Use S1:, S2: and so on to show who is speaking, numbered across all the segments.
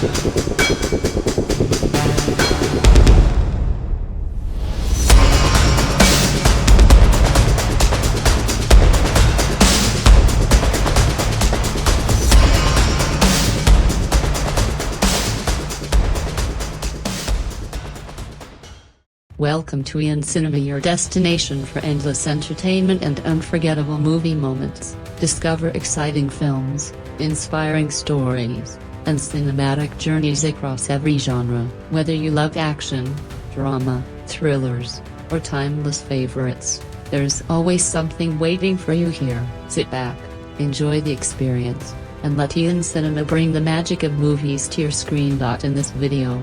S1: Welcome to Ian Cinema, your destination for endless entertainment and unforgettable movie moments. Discover exciting films, inspiring stories, and cinematic journeys across every genre. Whether you love action, drama, thrillers, or timeless favorites, there's always something waiting for you here. Sit back, enjoy the experience, and let Ian Cinema bring the magic of movies to your screen. In this video,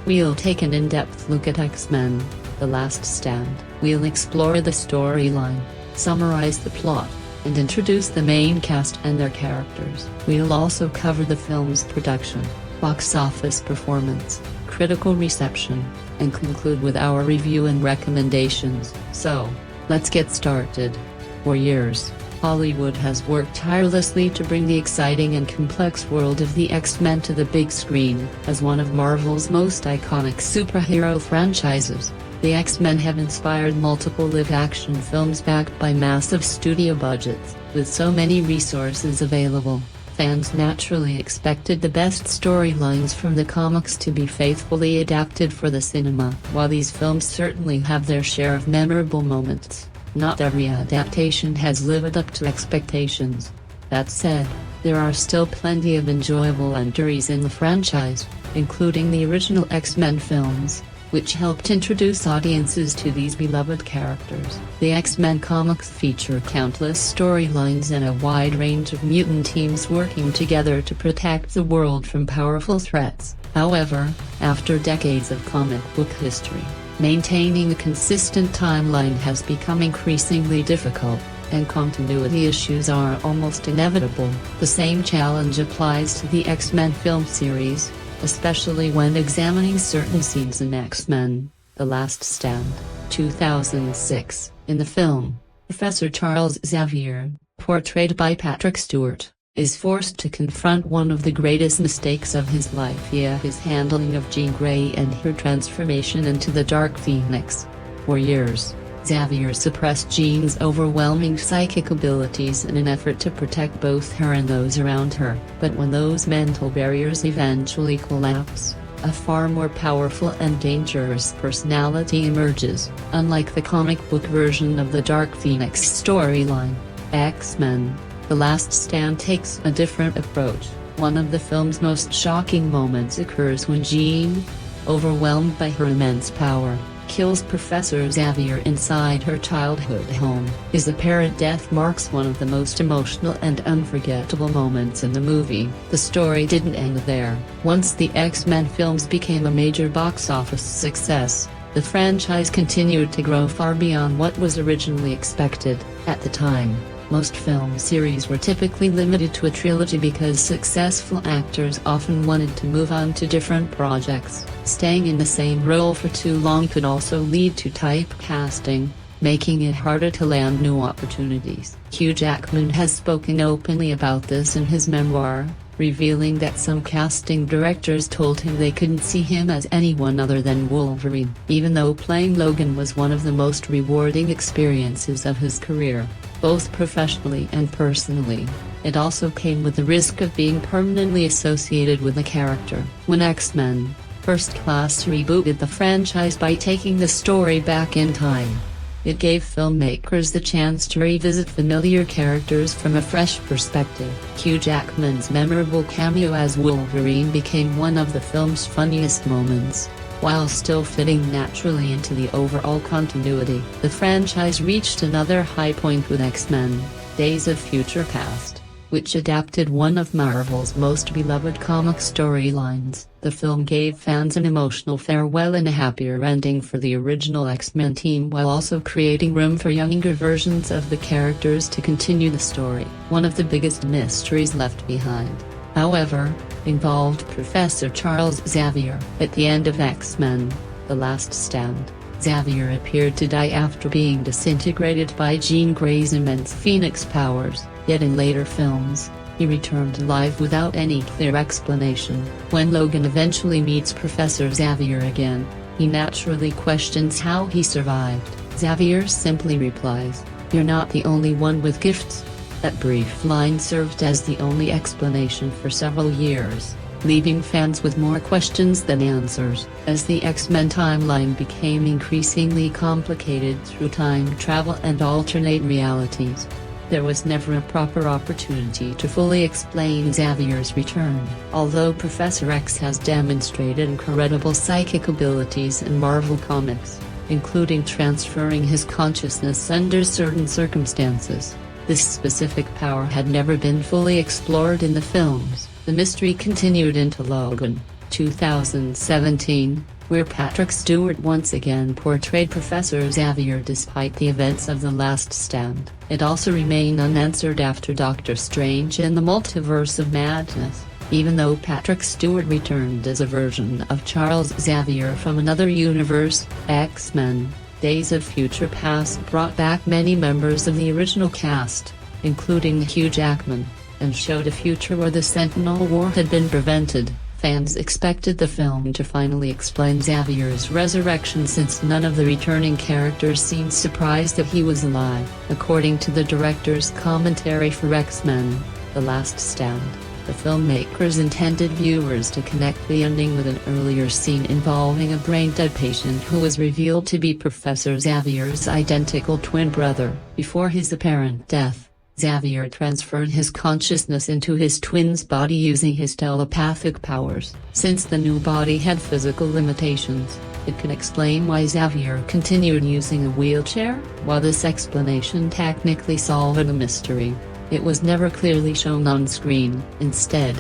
S1: we'll take an in-depth look at X-Men: The Last Stand. We'll explore the storyline, summarize the plot, and introduce the main cast and their characters. We'll also cover the film's production, box office performance, critical reception, and conclude with our review and recommendations. So, let's get started. For years, Hollywood has worked tirelessly to bring the exciting and complex world of the X-Men to the big screen. As one of Marvel's most iconic superhero franchises, the X-Men have inspired multiple live-action films backed by massive studio budgets. With so many resources available, fans naturally expected the best storylines from the comics to be faithfully adapted for the cinema. While these films certainly have their share of memorable moments, not every adaptation has lived up to expectations. That said, there are still plenty of enjoyable entries in the franchise, including the original X-Men films, which helped introduce audiences to these beloved characters. The X-Men comics feature countless storylines and a wide range of mutant teams working together to protect the world from powerful threats. However, after decades of comic book history, maintaining a consistent timeline has become increasingly difficult, and continuity issues are almost inevitable. The same challenge applies to the X-Men film series, especially when examining certain scenes in X-Men: The Last Stand, 2006. In the film, Professor Charles Xavier, portrayed by Patrick Stewart, is forced to confront one of the greatest mistakes of his life via his handling of Jean Grey and her transformation into the Dark Phoenix. For years, Xavier suppressed Jean's overwhelming psychic abilities in an effort to protect both her and those around her. But when those mental barriers eventually collapse, a far more powerful and dangerous personality emerges. Unlike the comic book version of the Dark Phoenix storyline, X-Men: The Last Stand takes a different approach. One of the film's most shocking moments occurs when Jean, overwhelmed by her immense power, kills Professor Xavier inside her childhood home. His apparent death marks one of the most emotional and unforgettable moments in the movie. The story didn't end there. Once the X-Men films became a major box office success, the franchise continued to grow far beyond what was originally expected. At the time, most film series were typically limited to a trilogy because successful actors often wanted to move on to different projects. Staying in the same role for too long could also lead to typecasting, making it harder to land new opportunities. Hugh Jackman has spoken openly about this in his memoir, revealing that some casting directors told him they couldn't see him as anyone other than Wolverine. Even though playing Logan was one of the most rewarding experiences of his career, both professionally and personally, it also came with the risk of being permanently associated with the character. When X-Men: First Class rebooted the franchise by taking the story back in time, it gave filmmakers the chance to revisit familiar characters from a fresh perspective. Hugh Jackman's memorable cameo as Wolverine became one of the film's funniest moments. While still fitting naturally into the overall continuity, the franchise reached another high point with X-Men: Days of Future Past, which adapted one of Marvel's most beloved comic storylines. The film gave fans an emotional farewell and a happier ending for the original X-Men team, while also creating room for younger versions of the characters to continue the story. One of the biggest mysteries left behind, however, involved Professor Charles Xavier. At the end of X-Men: The Last Stand, Xavier appeared to die after being disintegrated by Jean Grey's immense Phoenix powers. Yet in later films, he returned alive without any clear explanation. When Logan eventually meets Professor Xavier again, he naturally questions how he survived. Xavier simply replies, "You're not the only one with gifts." That brief line served as the only explanation for several years, leaving fans with more questions than answers. As the X-Men timeline became increasingly complicated through time travel and alternate realities, there was never a proper opportunity to fully explain Xavier's return. Although Professor X has demonstrated incredible psychic abilities in Marvel Comics, including transferring his consciousness under certain circumstances, this specific power had never been fully explored in the films. The mystery continued into Logan, 2017, where Patrick Stewart once again portrayed Professor Xavier despite the events of The Last Stand. It also remained unanswered after Doctor Strange in the Multiverse of Madness, even though Patrick Stewart returned as a version of Charles Xavier from another universe. X-Men: Days of Future Past brought back many members of the original cast, including Hugh Jackman, and showed a future where the Sentinel War had been prevented. Fans expected the film to finally explain Xavier's resurrection since none of the returning characters seemed surprised that he was alive. According to the director's commentary for X-Men: The Last Stand, the filmmakers intended viewers to connect the ending with an earlier scene involving a brain-dead patient who was revealed to be Professor Xavier's identical twin brother. Before his apparent death, Xavier transferred his consciousness into his twin's body using his telepathic powers. Since the new body had physical limitations, it can explain why Xavier continued using a wheelchair. While this explanation technically solved the mystery, it was never clearly shown on screen. Instead,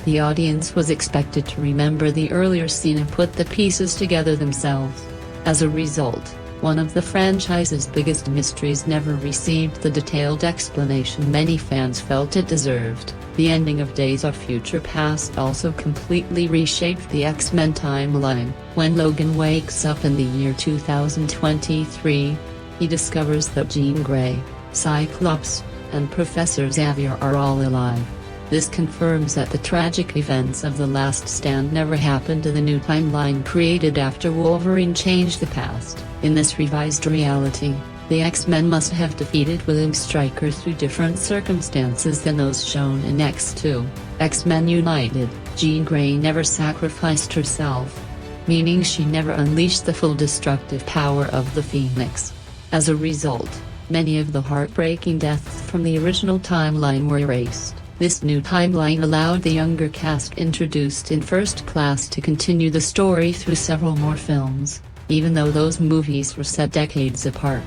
S1: the audience was expected to remember the earlier scene and put the pieces together themselves. As a result, one of the franchise's biggest mysteries never received the detailed explanation many fans felt it deserved. The ending of Days of Future Past also completely reshaped the X-Men timeline. When Logan wakes up in the year 2023, he discovers that Jean Grey, Cyclops, and Professor Xavier are all alive. This confirms that the tragic events of The Last Stand never happened in the new timeline created after Wolverine changed the past. In this revised reality, the X-Men must have defeated William Stryker through different circumstances than those shown in X2. X-Men United. Jean Grey never sacrificed herself, meaning she never unleashed the full destructive power of the Phoenix. As a result, many of the heartbreaking deaths from the original timeline were erased. This new timeline allowed the younger cast introduced in First Class to continue the story through several more films, even though those movies were set decades apart.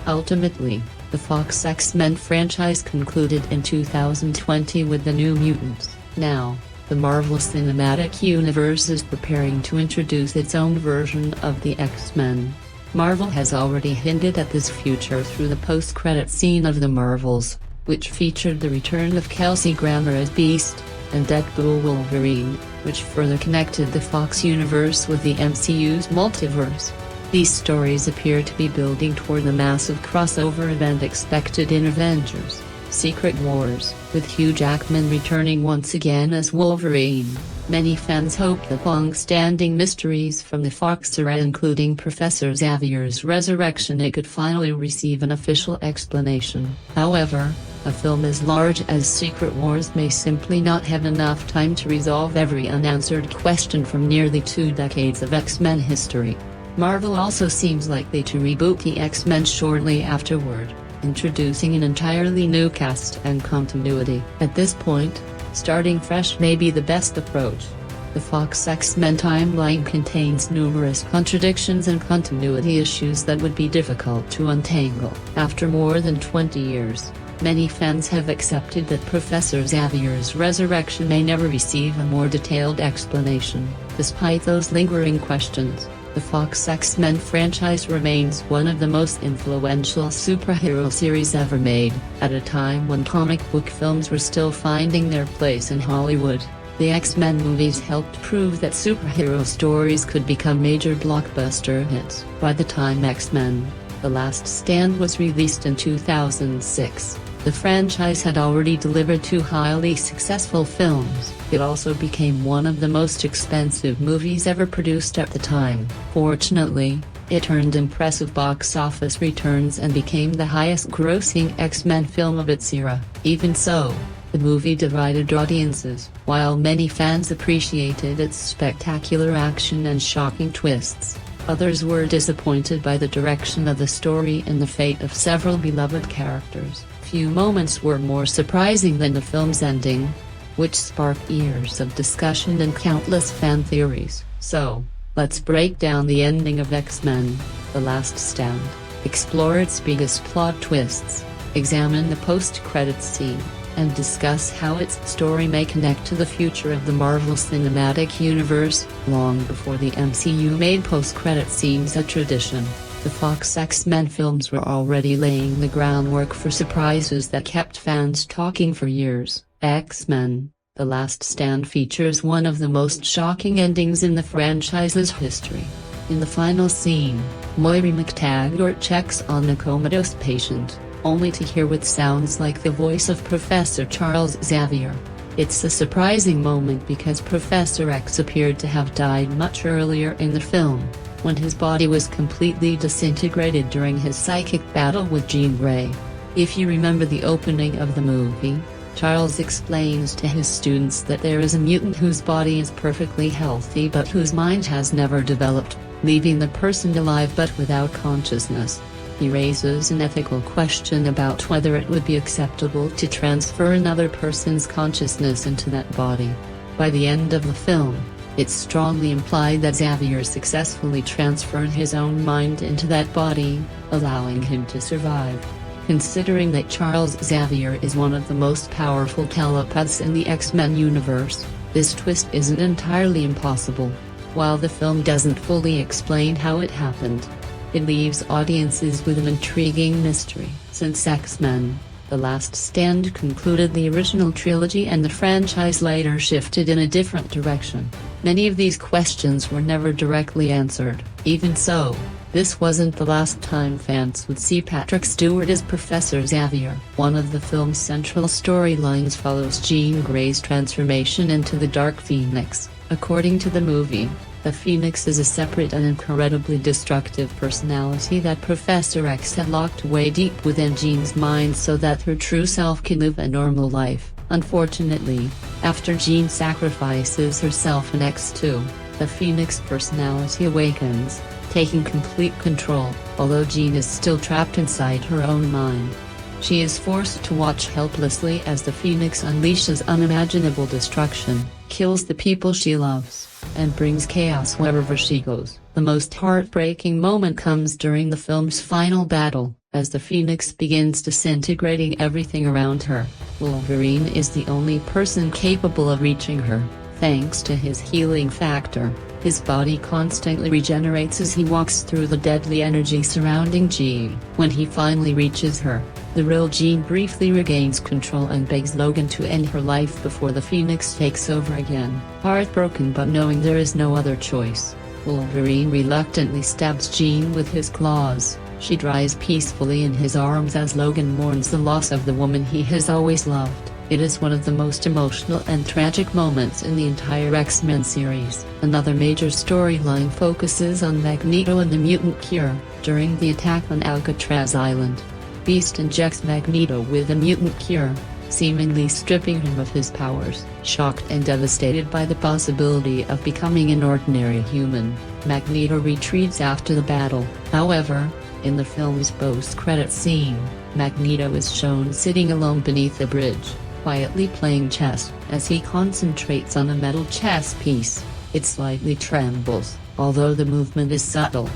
S1: Ultimately, the Fox X-Men franchise concluded in 2020 with The New Mutants. Now, the Marvel Cinematic Universe is preparing to introduce its own version of the X-Men. Marvel has already hinted at this future through the post-credit scene of The Marvels, which featured the return of Kelsey Grammer as Beast, and Deadpool Wolverine, which further connected the Fox universe with the MCU's multiverse. These stories appear to be building toward the massive crossover event expected in Avengers: Secret Wars, with Hugh Jackman returning once again as Wolverine. Many fans hope that long-standing mysteries from the Fox era, including Professor Xavier's resurrection, could finally receive an official explanation. However, a film as large as Secret Wars may simply not have enough time to resolve every unanswered question from nearly 2 decades of X-Men history. Marvel also seems likely to reboot the X-Men shortly afterward, introducing an entirely new cast and continuity. At this point, starting fresh may be the best approach. The Fox X-Men timeline contains numerous contradictions and continuity issues that would be difficult to untangle. After more than 20 years, many fans have accepted that Professor Xavier's resurrection may never receive a more detailed explanation. Despite those lingering questions, the Fox X-Men franchise remains one of the most influential superhero series ever made. At a time when comic book films were still finding their place in Hollywood, the X-Men movies helped prove that superhero stories could become major blockbuster hits. By the time X-Men: The Last Stand was released in 2006, The franchise had already delivered 2 highly successful films. It also became one of the most expensive movies ever produced at the time. Fortunately, it earned impressive box office returns and became the highest-grossing X-Men film of its era. Even so, the movie divided audiences. While many fans appreciated its spectacular action and shocking twists, others were disappointed by the direction of the story and the fate of several beloved characters. Few moments were more surprising than the film's ending, which sparked years of discussion and countless fan theories. So, let's break down the ending of X-Men: The Last Stand, explore its biggest plot twists, examine the post-credits scene, and discuss how its story may connect to the future of the Marvel Cinematic Universe. Long before the MCU made post-credit scenes a tradition, the Fox X-Men films were already laying the groundwork for surprises that kept fans talking for years. X-Men: The Last Stand features one of the most shocking endings in the franchise's history. In the final scene, Moira McTaggart checks on a comatose patient, only to hear what sounds like the voice of Professor Charles Xavier. It's a surprising moment because Professor X appeared to have died much earlier in the film, when his body was completely disintegrated during his psychic battle with Jean Grey. If you remember the opening of the movie, Charles explains to his students that there is a mutant whose body is perfectly healthy but whose mind has never developed, leaving the person alive but without consciousness. He raises an ethical question about whether it would be acceptable to transfer another person's consciousness into that body. By the end of the film, it's strongly implied that Xavier successfully transferred his own mind into that body, allowing him to survive. Considering that Charles Xavier is one of the most powerful telepaths in the X-Men universe, this twist isn't entirely impossible. While the film doesn't fully explain how it happened, it leaves audiences with an intriguing mystery. Since X-Men: The Last Stand concluded the original trilogy and the franchise later shifted in a different direction, many of these questions were never directly answered. Even so, this wasn't the last time fans would see Patrick Stewart as Professor Xavier. One of the film's central storylines follows Jean Grey's transformation into the Dark Phoenix. According to the movie, the Phoenix is a separate and incredibly destructive personality that Professor X had locked away deep within Jean's mind so that her true self can live a normal life. Unfortunately, after Jean sacrifices herself in X2, the Phoenix personality awakens, taking complete control. Although Jean is still trapped inside her own mind, she is forced to watch helplessly as the Phoenix unleashes unimaginable destruction, kills the people she loves, and brings chaos wherever she goes. The most heartbreaking moment comes during the film's final battle, as the Phoenix begins disintegrating everything around her. Wolverine is the only person capable of reaching her. Thanks to his healing factor, his body constantly regenerates as he walks through the deadly energy surrounding Jean. When he finally reaches her, the real Jean briefly regains control and begs Logan to end her life before the Phoenix takes over again. Heartbroken but knowing there is no other choice, Wolverine reluctantly stabs Jean with his claws. She dries peacefully in his arms as Logan mourns the loss of the woman he has always loved. It is one of the most emotional and tragic moments in the entire X-Men series. Another major storyline focuses on Magneto and the mutant cure. During the attack on Alcatraz Island, Beast injects Magneto with a mutant cure, seemingly stripping him of his powers. Shocked and devastated by the possibility of becoming an ordinary human, Magneto retreats after the battle. However, in the film's post-credits scene, Magneto is shown sitting alone beneath a bridge, quietly playing chess. As he concentrates on a metal chess piece, it slightly trembles. Although the movement is subtle,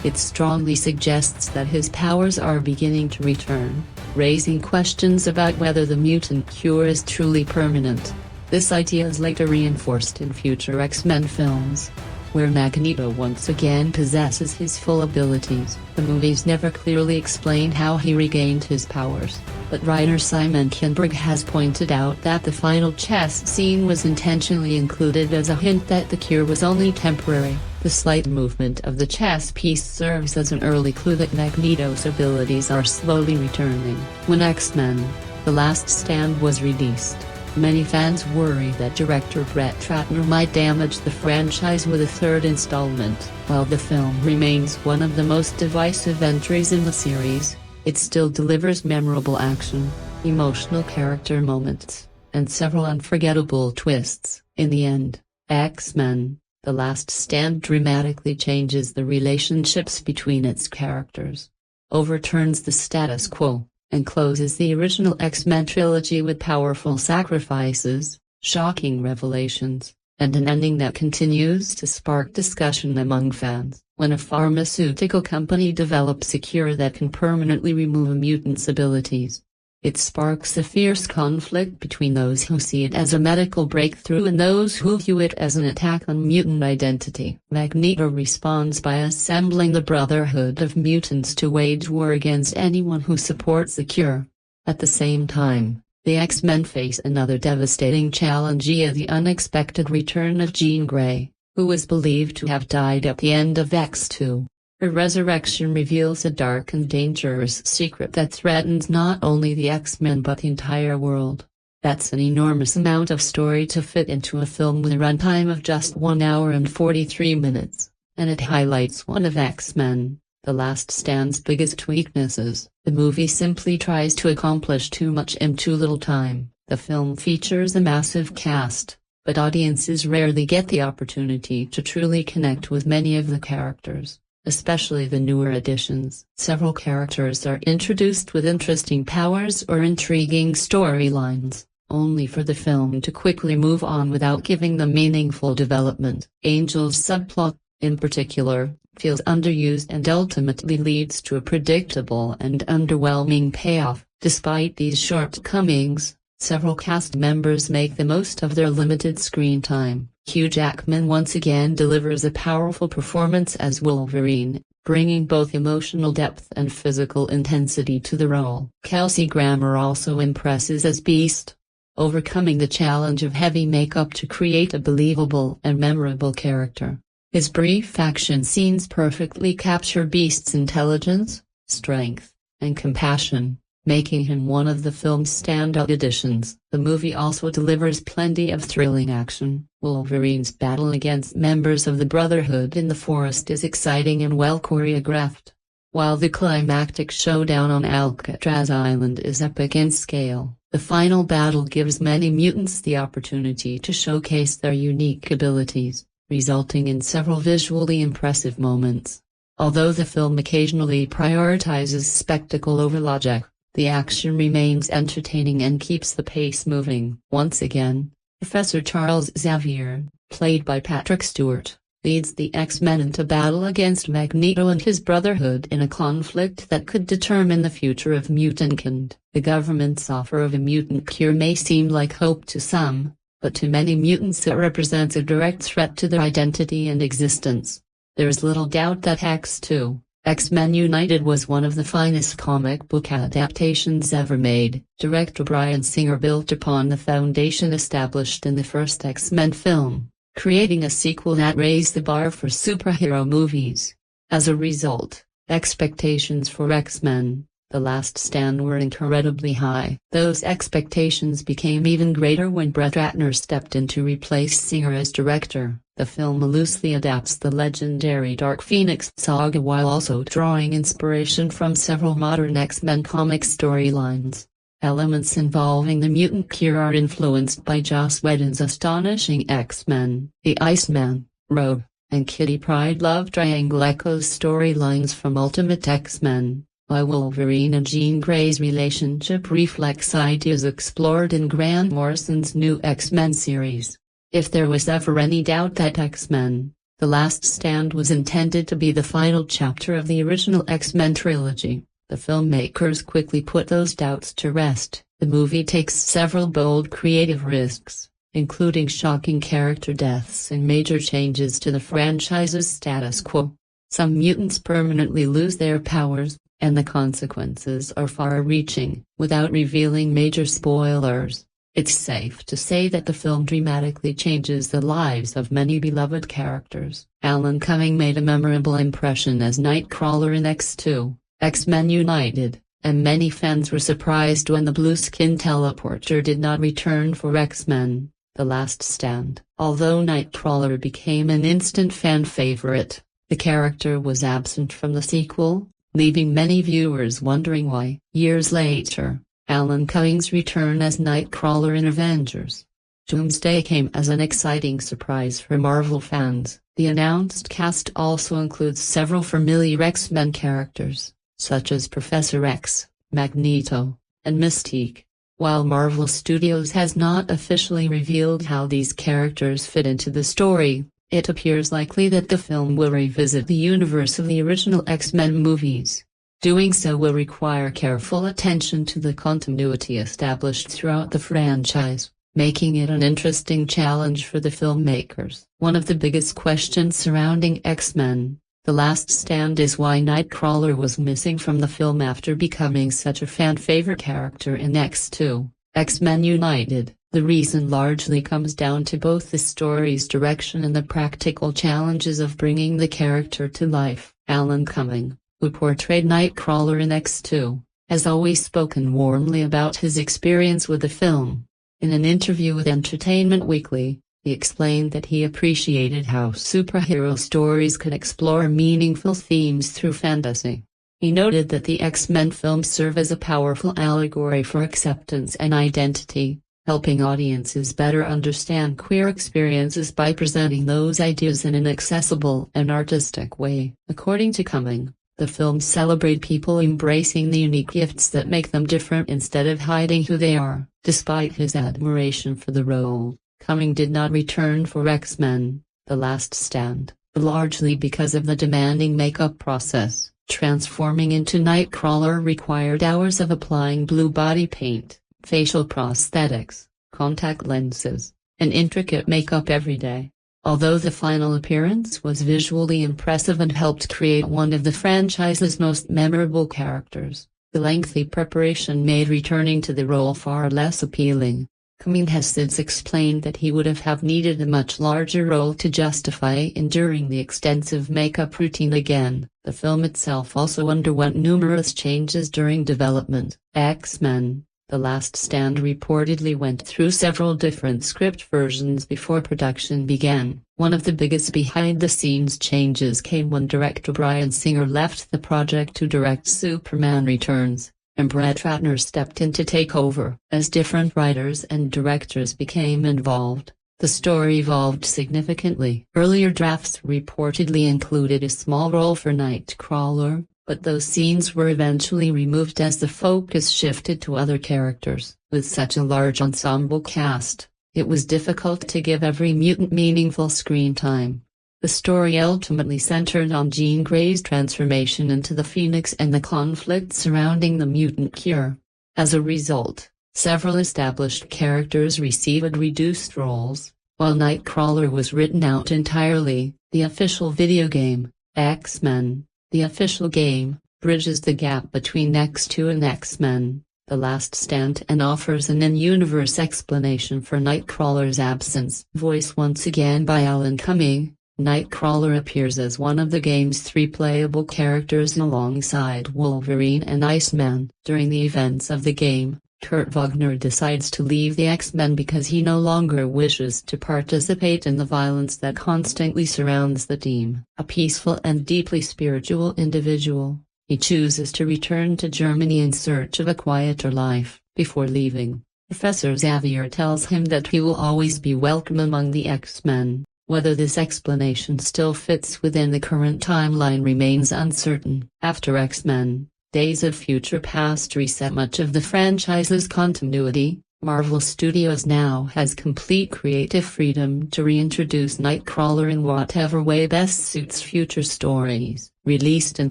S1: it strongly suggests that his powers are beginning to return, raising questions about whether the mutant cure is truly permanent. This idea is later reinforced in future X-Men films, where Magneto once again possesses his full abilities. The movies never clearly explain how he regained his powers, but writer Simon Kinberg has pointed out that the final chess scene was intentionally included as a hint that the cure was only temporary. The slight movement of the chess piece serves as an early clue that Magneto's abilities are slowly returning. When X-Men: The Last Stand was released, many fans worry that director Brett Ratner might damage the franchise with a third installment. While the film remains one of the most divisive entries in the series, it still delivers memorable action, emotional character moments, and several unforgettable twists. In the end, X-Men: The Last Stand dramatically changes the relationships between its characters, overturns the status quo, and closes the original X-Men trilogy with powerful sacrifices, shocking revelations, and an ending that continues to spark discussion among fans. When a pharmaceutical company develops a cure that can permanently remove a mutant's abilities, it sparks a fierce conflict between those who see it as a medical breakthrough and those who view it as an attack on mutant identity. Magneto responds by assembling the Brotherhood of Mutants to wage war against anyone who supports the cure. At the same time, the X-Men face another devastating challenge via the unexpected return of Jean Grey, who was believed to have died at the end of X2. Her resurrection reveals a dark and dangerous secret that threatens not only the X-Men but the entire world. That's an enormous amount of story to fit into a film with a runtime of just 1 hour and 43 minutes, and it highlights one of X-Men: The Last Stand's biggest weaknesses. The movie simply tries to accomplish too much in too little time. The film features a massive cast, but audiences rarely get the opportunity to truly connect with many of the characters, especially the newer additions. Several characters are introduced with interesting powers or intriguing storylines, only for the film to quickly move on without giving them meaningful development. Angel's subplot, in particular, feels underused and ultimately leads to a predictable and underwhelming payoff. Despite these shortcomings, several cast members make the most of their limited screen time. Hugh Jackman once again delivers a powerful performance as Wolverine, bringing both emotional depth and physical intensity to the role. Kelsey Grammer also impresses as Beast, overcoming the challenge of heavy makeup to create a believable and memorable character. His brief action scenes perfectly capture Beast's intelligence, strength, and compassion, making him one of the film's standout additions. The movie also delivers plenty of thrilling action. Wolverine's battle against members of the Brotherhood in the forest is exciting and well choreographed, while the climactic showdown on Alcatraz Island is epic in scale. The final battle gives many mutants the opportunity to showcase their unique abilities, resulting in several visually impressive moments. Although the film occasionally prioritizes spectacle over logic, the action remains entertaining and keeps the pace moving. Once again, Professor Charles Xavier, played by Patrick Stewart, leads the X-Men into battle against Magneto and his Brotherhood in a conflict that could determine the future of mutantkind. The government's offer of a mutant cure may seem like hope to some, but to many mutants it represents a direct threat to their identity and existence. There is little doubt that X2, X-Men United was one of the finest comic book adaptations ever made. Director Bryan Singer built upon the foundation established in the first X-Men film, creating a sequel that raised the bar for superhero movies. As a result, expectations for X-Men: The Last Stand were incredibly high. Those expectations became even greater when Brett Ratner stepped in to replace Singer as director. The film loosely adapts the legendary Dark Phoenix saga while also drawing inspiration from several modern X-Men comic storylines. Elements involving the mutant cure are influenced by Joss Whedon's astonishing X-Men. The Iceman, Rogue, and Kitty Pryde love triangle echoes storylines from Ultimate X-Men, while Wolverine and Jean Grey's relationship reflects ideas explored in Grant Morrison's new X-Men series. If there was ever any doubt that X-Men: The Last Stand was intended to be the final chapter of the original X-Men trilogy, the filmmakers quickly put those doubts to rest. The movie takes several bold creative risks, including shocking character deaths and major changes to the franchise's status quo. Some mutants permanently lose their powers, and the consequences are far-reaching. Without revealing major spoilers, it's safe to say that the film dramatically changes the lives of many beloved characters. Alan Cumming made a memorable impression as Nightcrawler in X2, X-Men United, and many fans were surprised when the blue-skin teleporter did not return for X-Men: The Last Stand. Although Nightcrawler became an instant fan favorite, the character was absent from the sequel, leaving many viewers wondering why. Years later, Alan Cumming's return as Nightcrawler in Avengers: Doomsday came as an exciting surprise for Marvel fans. The announced cast also includes several familiar X-Men characters, such as Professor X, Magneto, and Mystique. While Marvel Studios has not officially revealed how these characters fit into the story, it appears likely that the film will revisit the universe of the original X-Men movies. Doing so will require careful attention to the continuity established throughout the franchise, making it an interesting challenge for the filmmakers. One of the biggest questions surrounding X-Men: The Last Stand is why Nightcrawler was missing from the film after becoming such a fan-favorite character in X2, X-Men United. The reason largely comes down to both the story's direction and the practical challenges of bringing the character to life. Alan Cumming, who portrayed Nightcrawler in X2, has always spoken warmly about his experience with the film. In an interview with Entertainment Weekly, he explained that he appreciated how superhero stories could explore meaningful themes through fantasy. He noted that the X-Men films serve as a powerful allegory for acceptance and identity, helping audiences better understand queer experiences by presenting those ideas in an accessible and artistic way. According to Cumming, the films celebrate people embracing the unique gifts that make them different instead of hiding who they are. Despite his admiration for the role, Cumming did not return for X-Men: The Last Stand, largely because of the demanding makeup process. Transforming into Nightcrawler required hours of applying blue body paint, facial prosthetics, contact lenses, and intricate makeup every day. Although the final appearance was visually impressive and helped create one of the franchise's most memorable characters, the lengthy preparation made returning to the role far less appealing. Cumming has since explained that he would have needed a much larger role to justify enduring the extensive makeup routine again. The film itself also underwent numerous changes during development. X-Men: The Last Stand reportedly went through several different script versions before production began. One of the biggest behind-the-scenes changes came when director Bryan Singer left the project to direct Superman Returns, and Brett Ratner stepped in to take over. As different writers and directors became involved, the story evolved significantly. Earlier drafts reportedly included a small role for Nightcrawler, but those scenes were eventually removed as the focus shifted to other characters. With such a large ensemble cast, it was difficult to give every mutant meaningful screen time. The story ultimately centered on Jean Grey's transformation into the Phoenix and the conflict surrounding the mutant cure. As a result, several established characters received reduced roles, while Nightcrawler was written out entirely. The official video game, X-Men: The Official Game, bridges the gap between X2 and X-Men: The Last Stand and offers an in-universe explanation for Nightcrawler's absence. Voiced once again by Alan Cumming, Nightcrawler appears as one of the game's 3 playable characters alongside Wolverine and Iceman. During the events of the game, Kurt Wagner decides to leave the X-Men because he no longer wishes to participate in the violence that constantly surrounds the team. A peaceful and deeply spiritual individual, he chooses to return to Germany in search of a quieter life. Before leaving, Professor Xavier tells him that he will always be welcome among the X-Men. Whether this explanation still fits within the current timeline remains uncertain. After X-Men: Days of Future Past reset much of the franchise's continuity, Marvel Studios now has complete creative freedom to reintroduce Nightcrawler in whatever way best suits future stories. Released in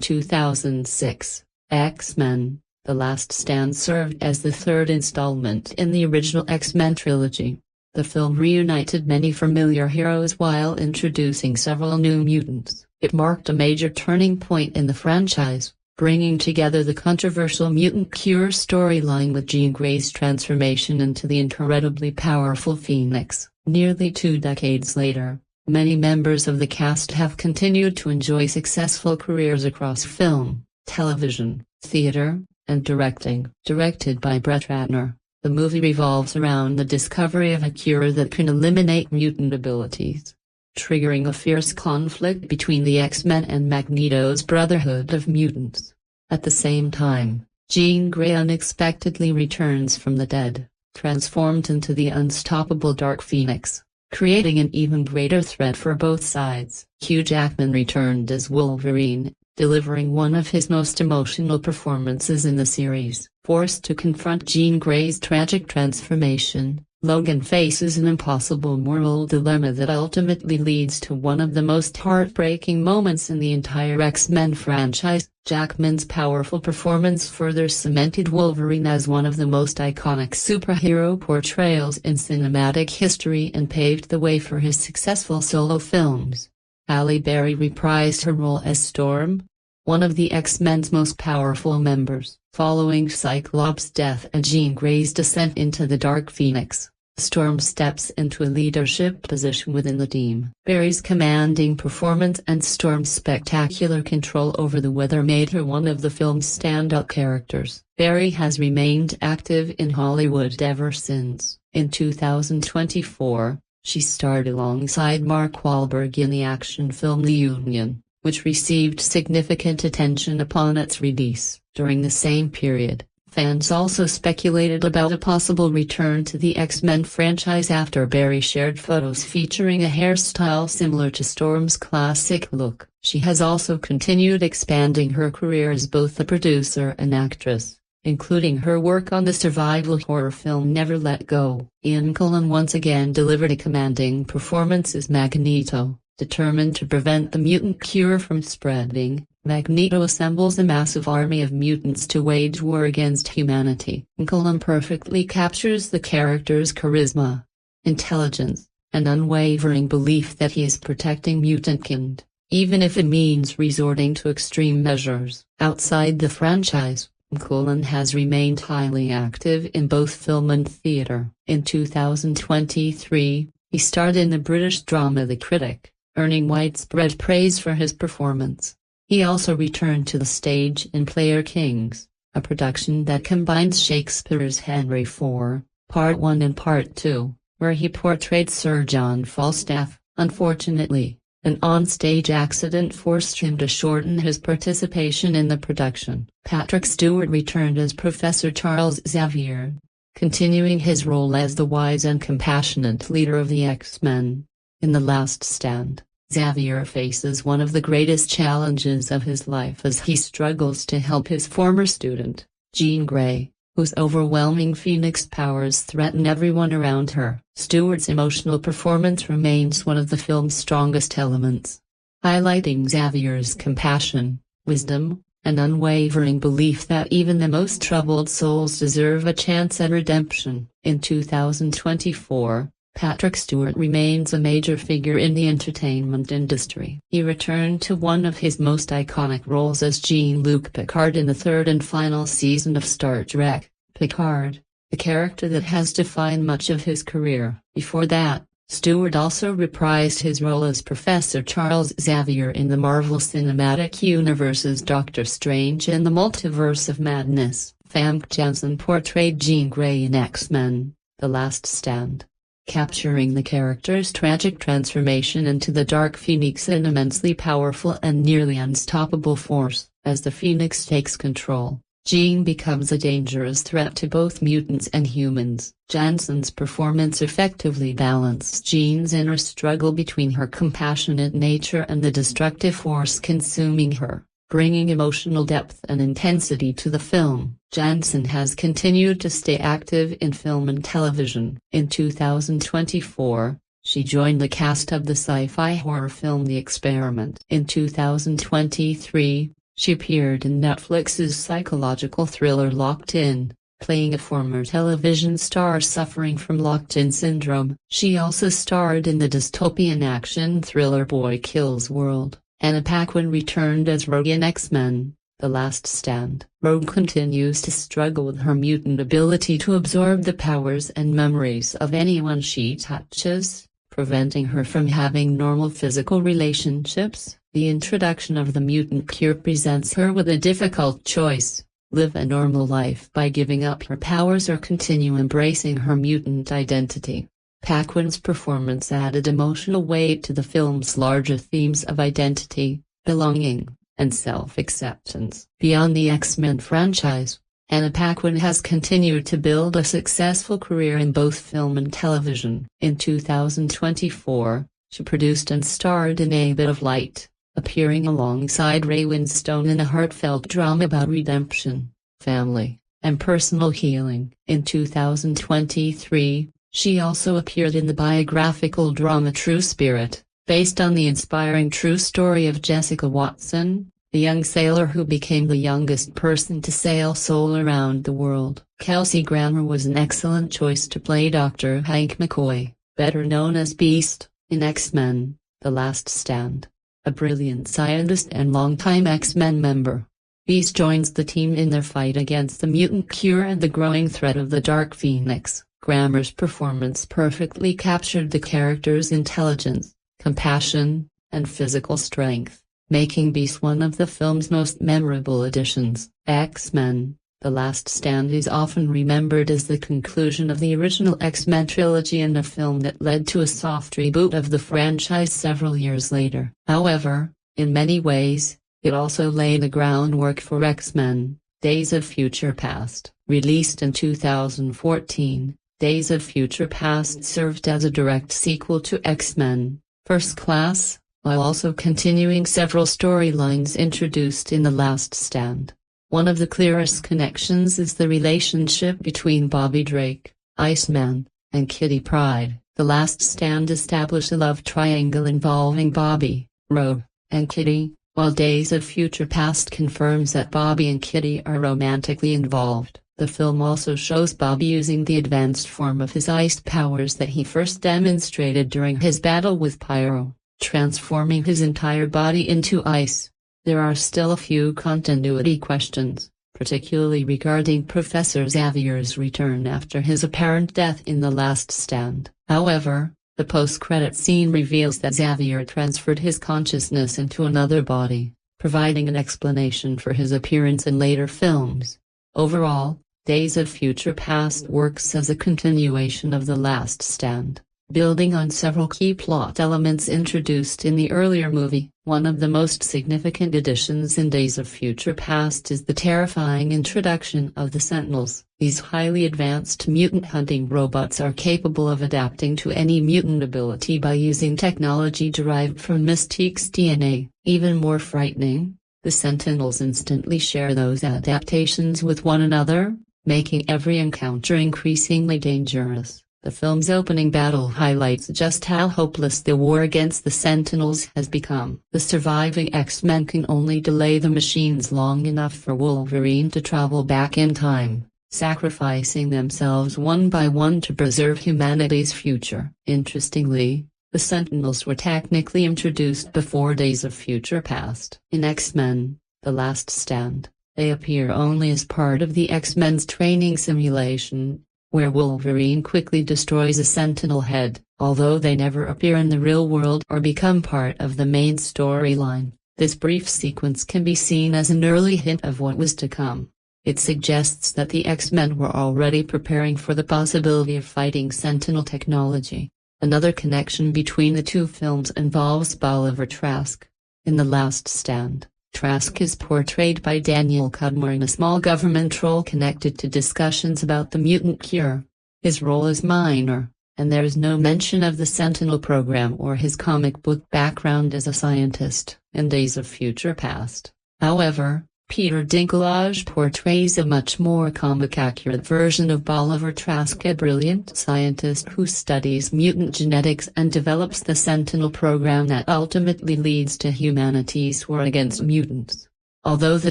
S1: 2006, X-Men: The Last Stand served as the 3rd installment in the original X-Men trilogy. The film reunited many familiar heroes while introducing several new mutants. It marked a major turning point in the franchise, bringing together the controversial mutant cure storyline with Jean Grey's transformation into the incredibly powerful Phoenix. Nearly 2 decades later, many members of the cast have continued to enjoy successful careers across film, television, theater, and directing. Directed by Brett Ratner, the movie revolves around the discovery of a cure that can eliminate mutant abilities, triggering a fierce conflict between the X-Men and Magneto's Brotherhood of Mutants. At the same time, Jean Grey unexpectedly returns from the dead, transformed into the unstoppable Dark Phoenix, creating an even greater threat for both sides. Hugh Jackman returned as Wolverine, delivering one of his most emotional performances in the series. Forced to confront Jean Grey's tragic transformation, Logan faces an impossible moral dilemma that ultimately leads to one of the most heartbreaking moments in the entire X-Men franchise. Jackman's powerful performance further cemented Wolverine as one of the most iconic superhero portrayals in cinematic history and paved the way for his successful solo films. Halle Berry reprised her role as Storm, one of the X-Men's most powerful members. Following Cyclops' death and Jean Grey's descent into the Dark Phoenix, Storm steps into a leadership position within the team. Berry's commanding performance and Storm's spectacular control over the weather made her one of the film's standout characters. Berry has remained active in Hollywood ever since. In 2024, she starred alongside Mark Wahlberg in the action film The Union, which received significant attention upon its release. During the same period, fans also speculated about a possible return to the X-Men franchise after Berry shared photos featuring a hairstyle similar to Storm's classic look. She has also continued expanding her career as both a producer and actress, including her work on the survival horror film Never Let Go. Ian McKellen once again delivered a commanding performance as Magneto. Determined to prevent the mutant cure from spreading, Magneto assembles a massive army of mutants to wage war against humanity. McKellen perfectly captures the character's charisma, intelligence, and unwavering belief that he is protecting mutantkind, even if it means resorting to extreme measures. Outside the franchise, McKellen has remained highly active in both film and theater. In 2023, he starred in the British drama The Critic, earning widespread praise for his performance. He also returned to the stage in Player Kings, a production that combines Shakespeare's Henry IV, Part 1 and Part 2, where he portrayed Sir John Falstaff. Unfortunately, an on-stage accident forced him to shorten his participation in the production. Patrick Stewart returned as Professor Charles Xavier, continuing his role as the wise and compassionate leader of the X-Men. In The Last Stand, Xavier faces one of the greatest challenges of his life as he struggles to help his former student, Jean Grey, whose overwhelming Phoenix powers threaten everyone around her. Stewart's emotional performance remains one of the film's strongest elements, highlighting Xavier's compassion, wisdom, and unwavering belief that even the most troubled souls deserve a chance at redemption. In 2024, Patrick Stewart remains a major figure in the entertainment industry. He returned to one of his most iconic roles as Jean-Luc Picard in the third and final season of Star Trek, Picard, a character that has defined much of his career. Before that, Stewart also reprised his role as Professor Charles Xavier in the Marvel Cinematic Universe's Doctor Strange and the Multiverse of Madness. Famke Janssen portrayed Jean Grey in X-Men: The Last Stand, capturing the character's tragic transformation into the Dark Phoenix, an immensely powerful and nearly unstoppable force. As the Phoenix takes control, Jean becomes a dangerous threat to both mutants and humans. Janssen's performance effectively balanced Jean's inner struggle between her compassionate nature and the destructive force consuming her, bringing emotional depth and intensity to the film. Janssen has continued to stay active in film and television. In 2024, she joined the cast of the sci-fi horror film The Experiment. In 2023, she appeared in Netflix's psychological thriller Locked In, playing a former television star suffering from locked-in syndrome. She also starred in the dystopian action thriller Boy Kills World. Anna Paquin returned as Rogue in X-Men: The Last Stand. Rogue continues to struggle with her mutant ability to absorb the powers and memories of anyone she touches, preventing her from having normal physical relationships. The introduction of the mutant cure presents her with a difficult choice: live a normal life by giving up her powers or continue embracing her mutant identity. Paquin's performance added emotional weight to the film's larger themes of identity, belonging, and self-acceptance. Beyond the X-Men franchise, Anna Paquin has continued to build a successful career in both film and television. In 2024, she produced and starred in A Bit of Light, appearing alongside Ray Winstone in a heartfelt drama about redemption, family, and personal healing. In 2023, she also appeared in the biographical drama True Spirit, based on the inspiring true story of Jessica Watson, the young sailor who became the youngest person to sail solo around the world. Kelsey Grammer was an excellent choice to play Dr. Hank McCoy, better known as Beast, in X-Men: The Last Stand. A brilliant scientist and longtime X-Men member, Beast joins the team in their fight against the mutant cure and the growing threat of the Dark Phoenix. Grammer's performance perfectly captured the character's intelligence, compassion, and physical strength, making Beast one of the film's most memorable additions. X-Men: The Last Stand is often remembered as the conclusion of the original X-Men trilogy and a film that led to a soft reboot of the franchise several years later. However, in many ways, it also laid the groundwork for X-Men: Days of Future Past. Released in 2014, Days of Future Past served as a direct sequel to X-Men: First Class, while also continuing several storylines introduced in The Last Stand. One of the clearest connections is the relationship between Bobby Drake, Iceman, and Kitty Pryde. The Last Stand established a love triangle involving Bobby, Rogue, and Kitty, while Days of Future Past confirms that Bobby and Kitty are romantically involved. The film also shows Bobby using the advanced form of his ice powers that he first demonstrated during his battle with Pyro, transforming his entire body into ice. There are still a few continuity questions, particularly regarding Professor Xavier's return after his apparent death in The Last Stand. However, the post-credit scene reveals that Xavier transferred his consciousness into another body, providing an explanation for his appearance in later films. Overall, Days of Future Past works as a continuation of The Last Stand, building on several key plot elements introduced in the earlier movie. One of the most significant additions in Days of Future Past is the terrifying introduction of the Sentinels. These highly advanced mutant hunting robots are capable of adapting to any mutant ability by using technology derived from Mystique's DNA. Even more frightening, the Sentinels instantly share those adaptations with one another, making every encounter increasingly dangerous. The film's opening battle highlights just how hopeless the war against the Sentinels has become. The surviving X-Men can only delay the machines long enough for Wolverine to travel back in time, sacrificing themselves one by one to preserve humanity's future. Interestingly, the Sentinels were technically introduced before Days of Future Past. In X-Men: The Last Stand, they appear only as part of the X-Men's training simulation, where Wolverine quickly destroys a Sentinel head. Although they never appear in the real world or become part of the main storyline, this brief sequence can be seen as an early hint of what was to come. It suggests that the X-Men were already preparing for the possibility of fighting Sentinel technology. Another connection between the two films involves Bolivar Trask. In The Last Stand, Trask is portrayed by Daniel Cudmore in a small government role connected to discussions about the mutant cure. His role is minor, and there is no mention of the Sentinel program or his comic book background as a scientist. In Days of Future Past, however, Peter Dinklage portrays a much more comic-accurate version of Bolivar Trask, a brilliant scientist who studies mutant genetics and develops the Sentinel program that ultimately leads to humanity's war against mutants. Although the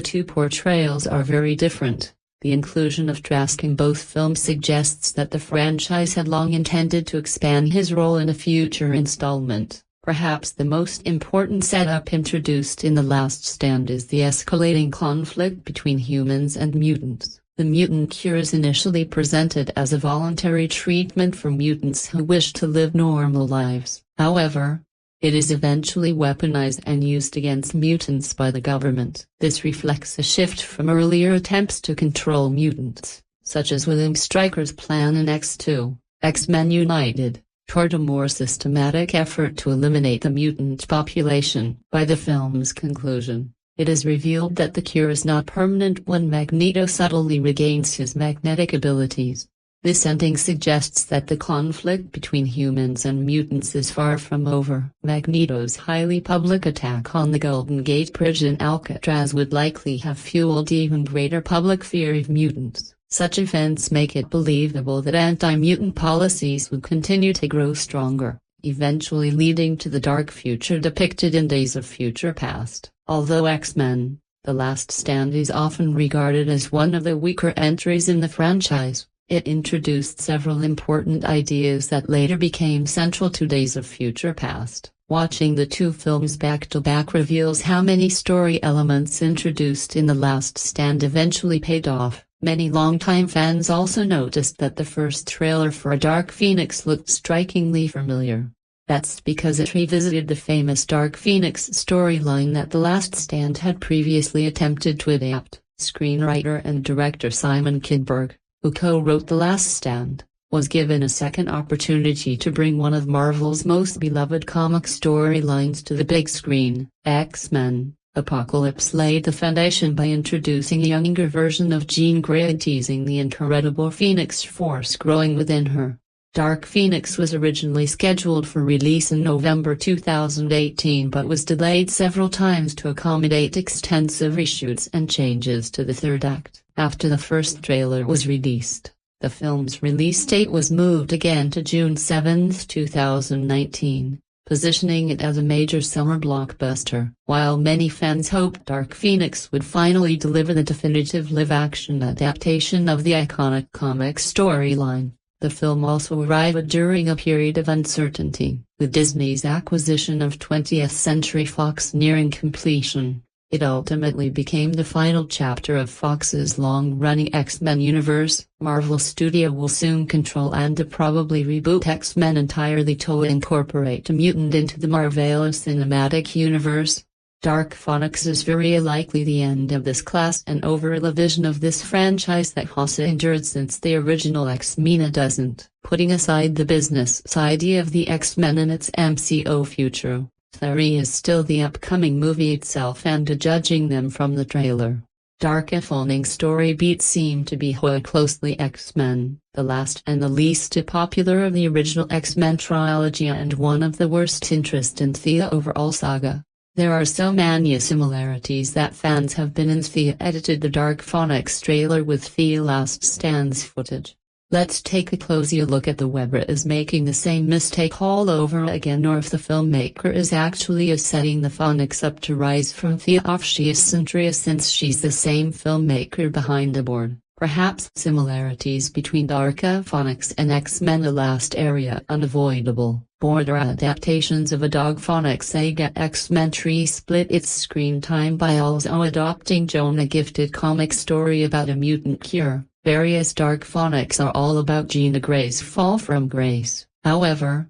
S1: two portrayals are very different, the inclusion of Trask in both films suggests that the franchise had long intended to expand his role in a future installment. Perhaps the most important setup introduced in The Last Stand is the escalating conflict between humans and mutants. The mutant cure is initially presented as a voluntary treatment for mutants who wish to live normal lives. However, It is eventually weaponized and used against mutants by the government. This reflects a shift from earlier attempts to control mutants, such as William Stryker's plan in X2, X-Men United, toward a more systematic effort to eliminate the mutant population. By the film's conclusion, it is revealed that the cure is not permanent when Magneto subtly regains his magnetic abilities. This ending suggests that the conflict between humans and mutants is far from over. Magneto's highly public attack on the Golden Gate Bridge in Alcatraz would likely have fueled even greater public fear of mutants. Such events make it believable that anti-mutant policies would continue to grow stronger, eventually leading to the dark future depicted in Days of Future Past. Although X-Men: The Last Stand is often regarded as one of the weaker entries in the franchise, it introduced several important ideas that later became central to Days of Future Past. Watching the two films back-to-back reveals how many story elements introduced in The Last Stand eventually paid off. Many longtime fans also noticed that the first trailer for A Dark Phoenix looked strikingly familiar. That's because it revisited the famous Dark Phoenix storyline that The Last Stand had previously attempted to adapt. Screenwriter and director Simon Kinberg, who co-wrote The Last Stand, was given a second opportunity to bring one of Marvel's most beloved comic storylines to the big screen. X-Men: Apocalypse laid the foundation by introducing a younger version of Jean Grey and teasing the incredible Phoenix Force growing within her. Dark Phoenix was originally scheduled for release in November 2018 but was delayed several times to accommodate extensive reshoots and changes to the third act. After the first trailer was released, the film's release date was moved again to June 7, 2019, positioning it as a major summer blockbuster. While many fans hoped Dark Phoenix would finally deliver the definitive live-action adaptation of the iconic comic storyline, the film also arrived during a period of uncertainty. With Disney's acquisition of 20th Century Fox nearing completion, it ultimately became the final chapter of Fox's long-running X-Men universe. Marvel Studio will soon control and probably reboot X-Men entirely to incorporate a mutant into the Marvel Cinematic Universe. Dark Phoenix is very likely the end of this class and overall a vision of this franchise that has endured since the original X-Men doesn't. Putting aside the business idea of the X-Men and its MCO future, theory is still the upcoming movie itself and judging them from the trailer. Dark Phoenix story beats seem to be how closely X-Men, the last and the least popular of the original X-Men trilogy and one of the worst interest in the overall saga. There are so many similarities that fans have been edited the Dark Phoenix trailer with The Last Stand's footage. Let's take a closer look at the whether is making the same mistake all over again or if the filmmaker is actually setting the Phoenix up to rise from the off she is century since she's the same filmmaker behind the board. Perhaps similarities between Dark Phoenix and X-Men The Last area unavoidable. Border adaptations of A Dark Phoenix saga X-Men Tree split its screen time by also adopting Jonah Gifted comic story about a mutant cure. Various Dark Phoenix are all about Jean Grey's fall from grace. However,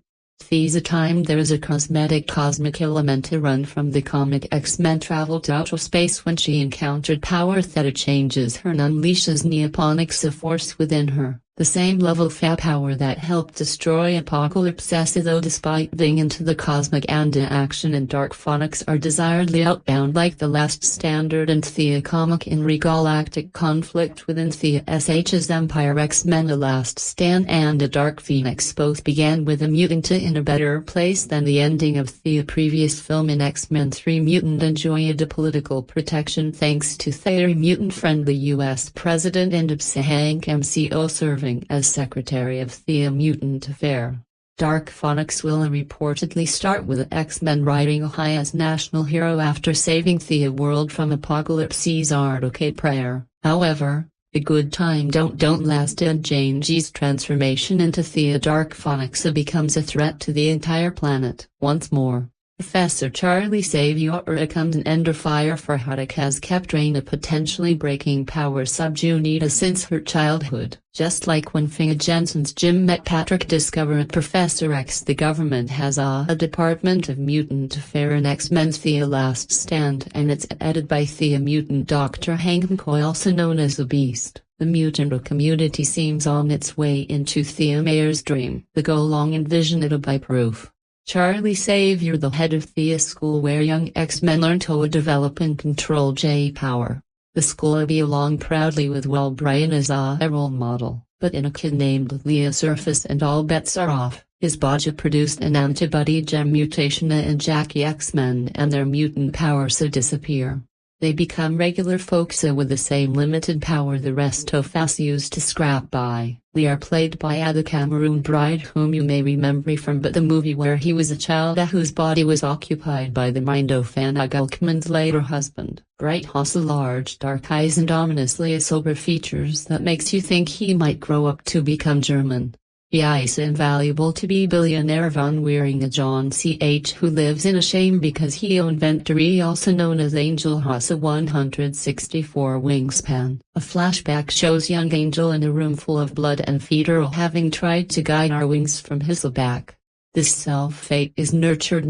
S1: the time there is a cosmic element to run from the comic. X-Men travel to outer space when she encountered power that changes her and unleashes Neoponics force within her. The same level of power that helped destroy Apocalypse though despite being into the cosmic and action in Dark Phoenix are desiredly outbound like The Last Standard and the comic in regalactic conflict within the SH's Empire. X-Men The Last Stand and A Dark Phoenix both began with a mutant in a better place than the ending of the previous film. In X-Men 3 mutant enjoyed political protection thanks to the mutant-friendly US President and Hank MCO serving as Secretary of the Mutant Affair. Dark Phoenix will reportedly start with X-Men riding high as national hero after saving the world from Apocalypse's arcade prayer. However, the good time don't last and Jane G's transformation into the Dark Phoenix becomes a threat to the entire planet. Once more, Professor Charlie Xavier comes an under fire for Haddock has kept Rain a potentially breaking power subunit since her childhood. Just like when Famke Janssen's Jim met Patrick discovered Professor X, the government has a Department of Mutant Affairs in XMenTheLastStand, and it's edited by the mutant Dr. Hank McCoy, also known as the Beast. The mutant community seems on its way into the mayor's dream. The go-along envisioned by proof. Charlie Xavier, the head of the school where young X-Men learn to develop and control J-power. The school belong proudly with Wolverine as a role model, but in a kid named Leah surface and all bets are off. His body produced an antibody gem mutation and Jackie X-Men and their mutant powers disappear. They become regular folks with the same limited power the rest of us used to scrap by. They are played by the Cameroon bride whom you may remember from the movie where he was a child whose body was occupied by the mind of Anna Gulkman's later husband. Bright hustle, large dark eyes and ominously sober features that makes you think he might grow up to become German. He is invaluable to be billionaire von wearing a John Ch. who lives in a shame because he owned Venturi, also known as Angel, has a 164 wingspan. A flashback shows young Angel in a room full of blood and feeder having tried to guide our wings from his back. This self-fate is nurtured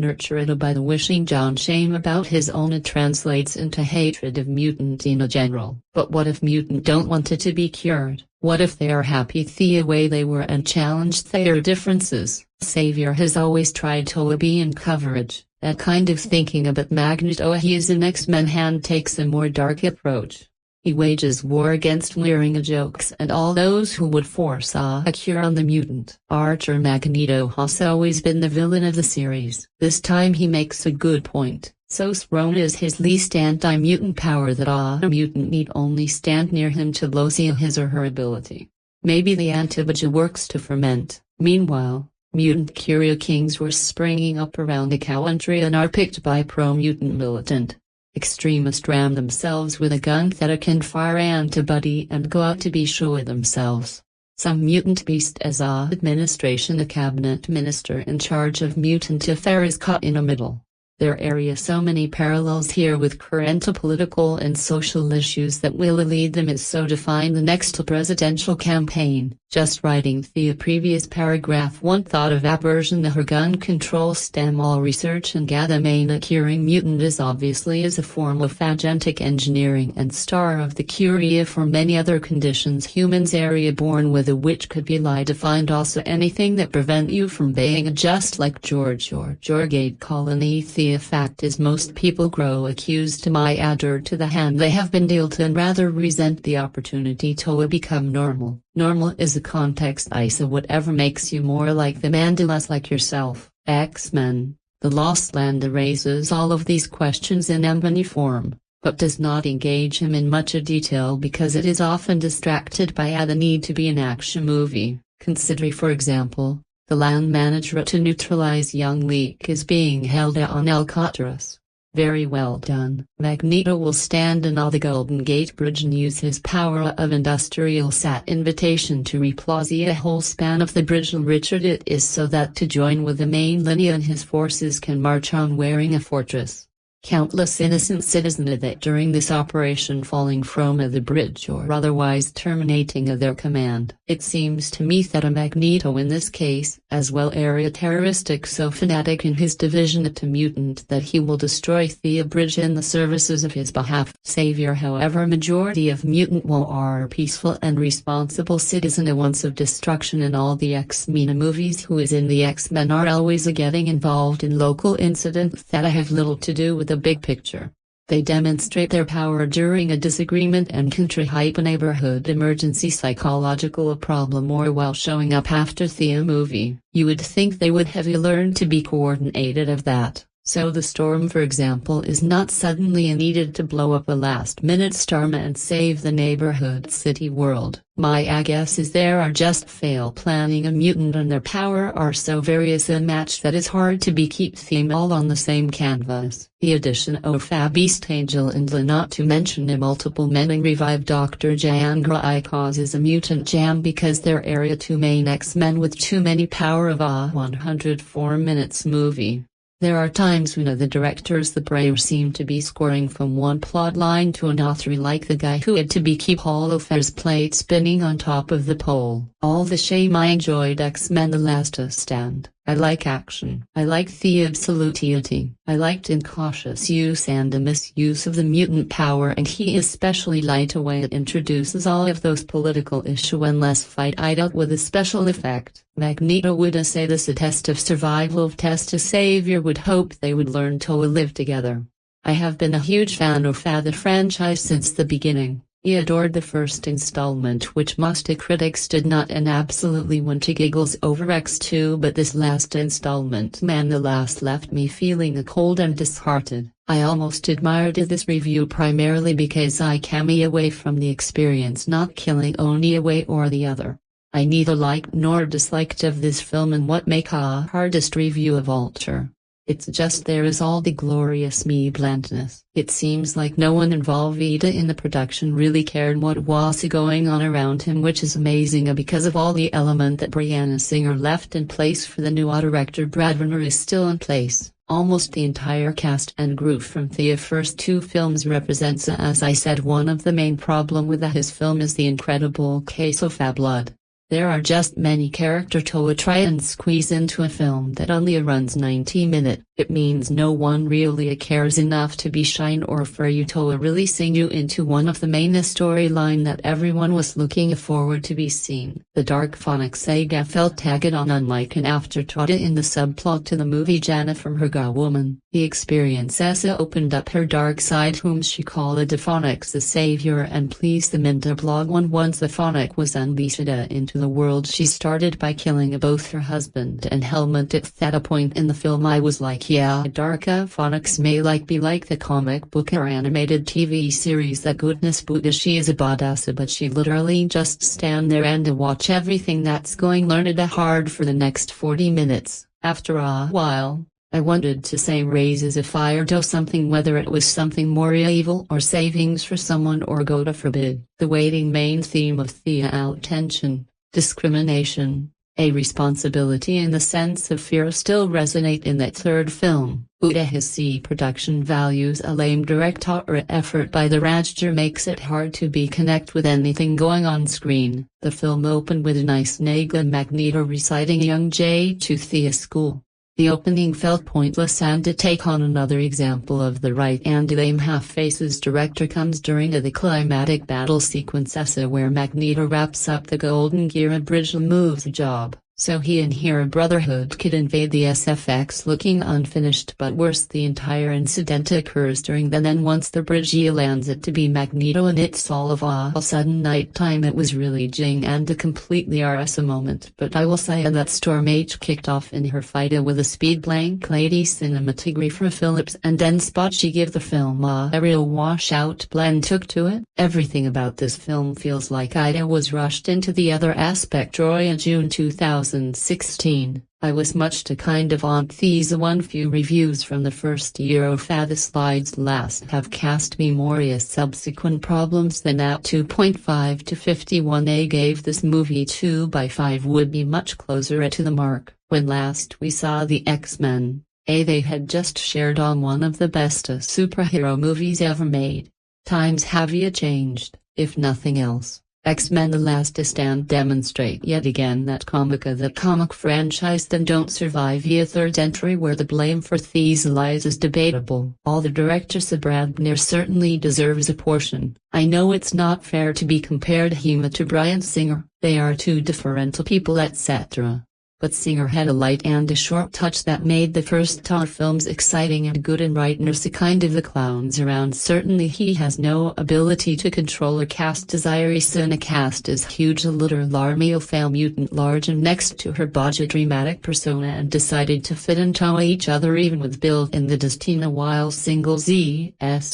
S1: by the wishing John shame about his own. It translates into hatred of mutant in general. But what if mutant don't want it to be cured? What if they are happy the way they were and challenged their differences? Xavier has always tried to be in coverage. That kind of thinking about Magneto he is an X-Men hand takes a more dark approach. He wages war against wearing jokes and all those who would force a cure on the mutant. Archer Magneto has always been the villain of the series. This time he makes a good point. So strong is his least anti-mutant power that a mutant need only stand near him to lose his or her ability. Maybe the antibody works to ferment. Meanwhile, mutant curio kings were springing up around the country and are picked by pro-mutant militant extremists ram themselves with a gun that can fire antibody and go out to be sure themselves. Some mutant beast as a administration, a cabinet minister in charge of mutant affairs caught in the middle. There are so many parallels here with current political and social issues that will lead them is so define the next presidential campaign. Just writing the previous paragraph, one thought of aversion her gun control stem all research and gather main curing mutant is obviously as a form of agentic engineering and star of the curia for many other conditions humans area born with a which could be lie defined also anything that prevent you from being just like George or Gate colony. The fact is most people grow accused to my adder to the hand they have been dealt and rather resent the opportunity to become normal. Normal is a context so whatever makes you more like them and less like yourself. X-Men, The Lost Land raises all of these questions in ebony form, but does not engage him in much detail because it is often distracted by the need to be an action movie. Consider for example, the land manager to neutralize young Leak is being held on Alcatraz. Very well done. Magneto will stand on the Golden Gate Bridge and use his power of industrial sat invitation to replace a whole span of the bridge. Richard it is so that to join with the main lineage and his forces can march on wearing a fortress. Countless innocent citizens that during this operation falling from the bridge or otherwise terminating their command. It seems to me that a Magneto in this case as well area terroristic so fanatic in his division to mutant that he will destroy the bridge in the services of his behalf. Xavier however majority of mutant are peaceful and responsible citizen once of destruction in all the X-Men movies who is in the X-Men are always getting involved in local incidents that have little to do with the big picture. They demonstrate their power during a disagreement and can hype a neighborhood emergency psychological problem or while showing up after the movie. You would think they would have learned to be coordinated of that. So the storm for example is not suddenly needed to blow up a last-minute storm and save the neighborhood city world. My guess is there are just fail planning a mutant and their power are so various and matched that it's hard to keep them all on the same canvas. The addition of a Beast Angel and not to mention a multiple men revive Dr. Jangra causes a mutant jam because there are two main X-Men with too many power of a 104 minutes movie. There are times when the directors the brave seem to be scoring from one plot line to another, like the guy who had to keep all of his plate spinning on top of the pole. All the shame. I enjoyed X-Men The Last Stand. I like action. I like the absolutity. I liked incautious use and the misuse of the mutant power, and he especially liked the way it introduces all of those political issues and less fight it out with a special effect. Magneto would say this a test of survival, of test a savior would hope they would learn to live together. I have been a huge fan of the franchise since the beginning. He adored the first installment, which most critics did not, and absolutely went to giggles over X2, but this last installment, man, the last, left me feeling cold and disheartened. I almost admired this review primarily because I came away from the experience not killing only a way or the other. I neither liked nor disliked of this film, and what make a hardest review of alter. It's just there is all the glorious blandness. It seems like no one involved in the production really cared what was going on around him, which is amazing because of all the element that Brianna Singer left in place for the new director. Brad Renner is still in place. Almost the entire cast and group from the first two films represents, as I said, one of the main problem with his film is the incredible case of blood. There are just many characters to try and squeeze into a film that only runs 90 minutes. It means no one really cares enough to be shine or for you to really sing you into one of the main storyline that everyone was looking forward to be seen. The Dark Phoenix saga felt tagged on, unlike an afterthought in the subplot to the movie Jana from her Woman. The experience opened up her dark side, whom she called the Phoenix the savior, and pleased them into blog one. Once the Phoenix was unleashed into the world, she started by killing both her husband and Helmut. At that point in the film I was like, yeah, Dark Phoenix may be like the comic book or animated TV series, that goodness Buddha, she is a badass, but she literally just stand there and watch everything that's going learned hard for the next 40 minutes. After a while, I wanted to say raises a fire to something, whether it was something more evil or savings for someone, or God forbid, the waiting main theme of the attention, discrimination, a responsibility and the sense of fear still resonate in that third film. His production values a lame director effort by the director makes it hard to be connect with anything going on screen. The film opened with a nice and Magneto reciting young Jay to the school. The opening felt pointless, and to take on another example of the right and lame half-faces director comes during the climatic battle sequence where Magneto wraps up the Golden Gear Bridge moves job, so he and her brotherhood could invade the SFX looking unfinished. But worse, the entire incident occurs during then once the bridge lands it to be Magneto, and it's all of a sudden nighttime. It was really jing and a completely RS moment, but I will say that Storm H kicked off in her fight with a speed blank lady cinematographer Phillips, and then spot she give the film a real washout blend took to it. Everything about this film feels like Ida was rushed into the other aspect. Roy in June 2016. I was much to kind of on these one few reviews from the first year of the slides last have cast me more subsequent problems than that. 2.5 to 51. I gave this movie 2 by 5 would be much closer to the mark. When last we saw the X-Men, they had just shared on one of the best superhero movies ever made. Times have changed, if nothing else. X-Men The Last Stand demonstrate yet again that the comic franchise then don't survive a third entry where the blame for these lies is debatable. All the directors Brad Renner certainly deserves a portion. I know it's not fair to be compared him to Bryan Singer, they are two different people etc. But Singer had a light and a short touch that made the first two films exciting and good, and Renner's a kind of the clowns around. Certainly he has no ability to control a cast desire. A cast is huge, a literal army of mutant large and next to her budget dramatic persona, and decided to fit into each other even with build in the Destina, while single Z's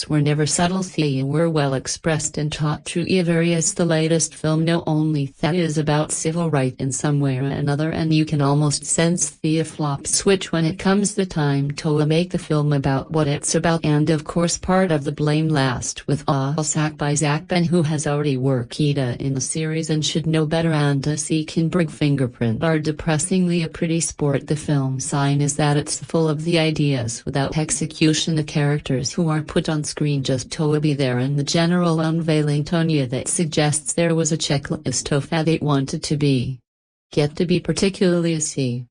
S1: were never subtle, they were well expressed and taught through various. The latest film no only that is about civil right in some way or another, and you can can almost sense the flop switch when it comes the time to make the film about what it's about, and of course part of the blame lasts with Zack by Zach Ben, who has already worked in the series and should know better, and a Seekenberg fingerprint are depressingly a pretty sport. The film sign is that it's full of the ideas without execution, the characters who are put on screen just to be there, and the general unveiling Tonya that suggests there was a checklist of how they wanted to be. Get to be particularly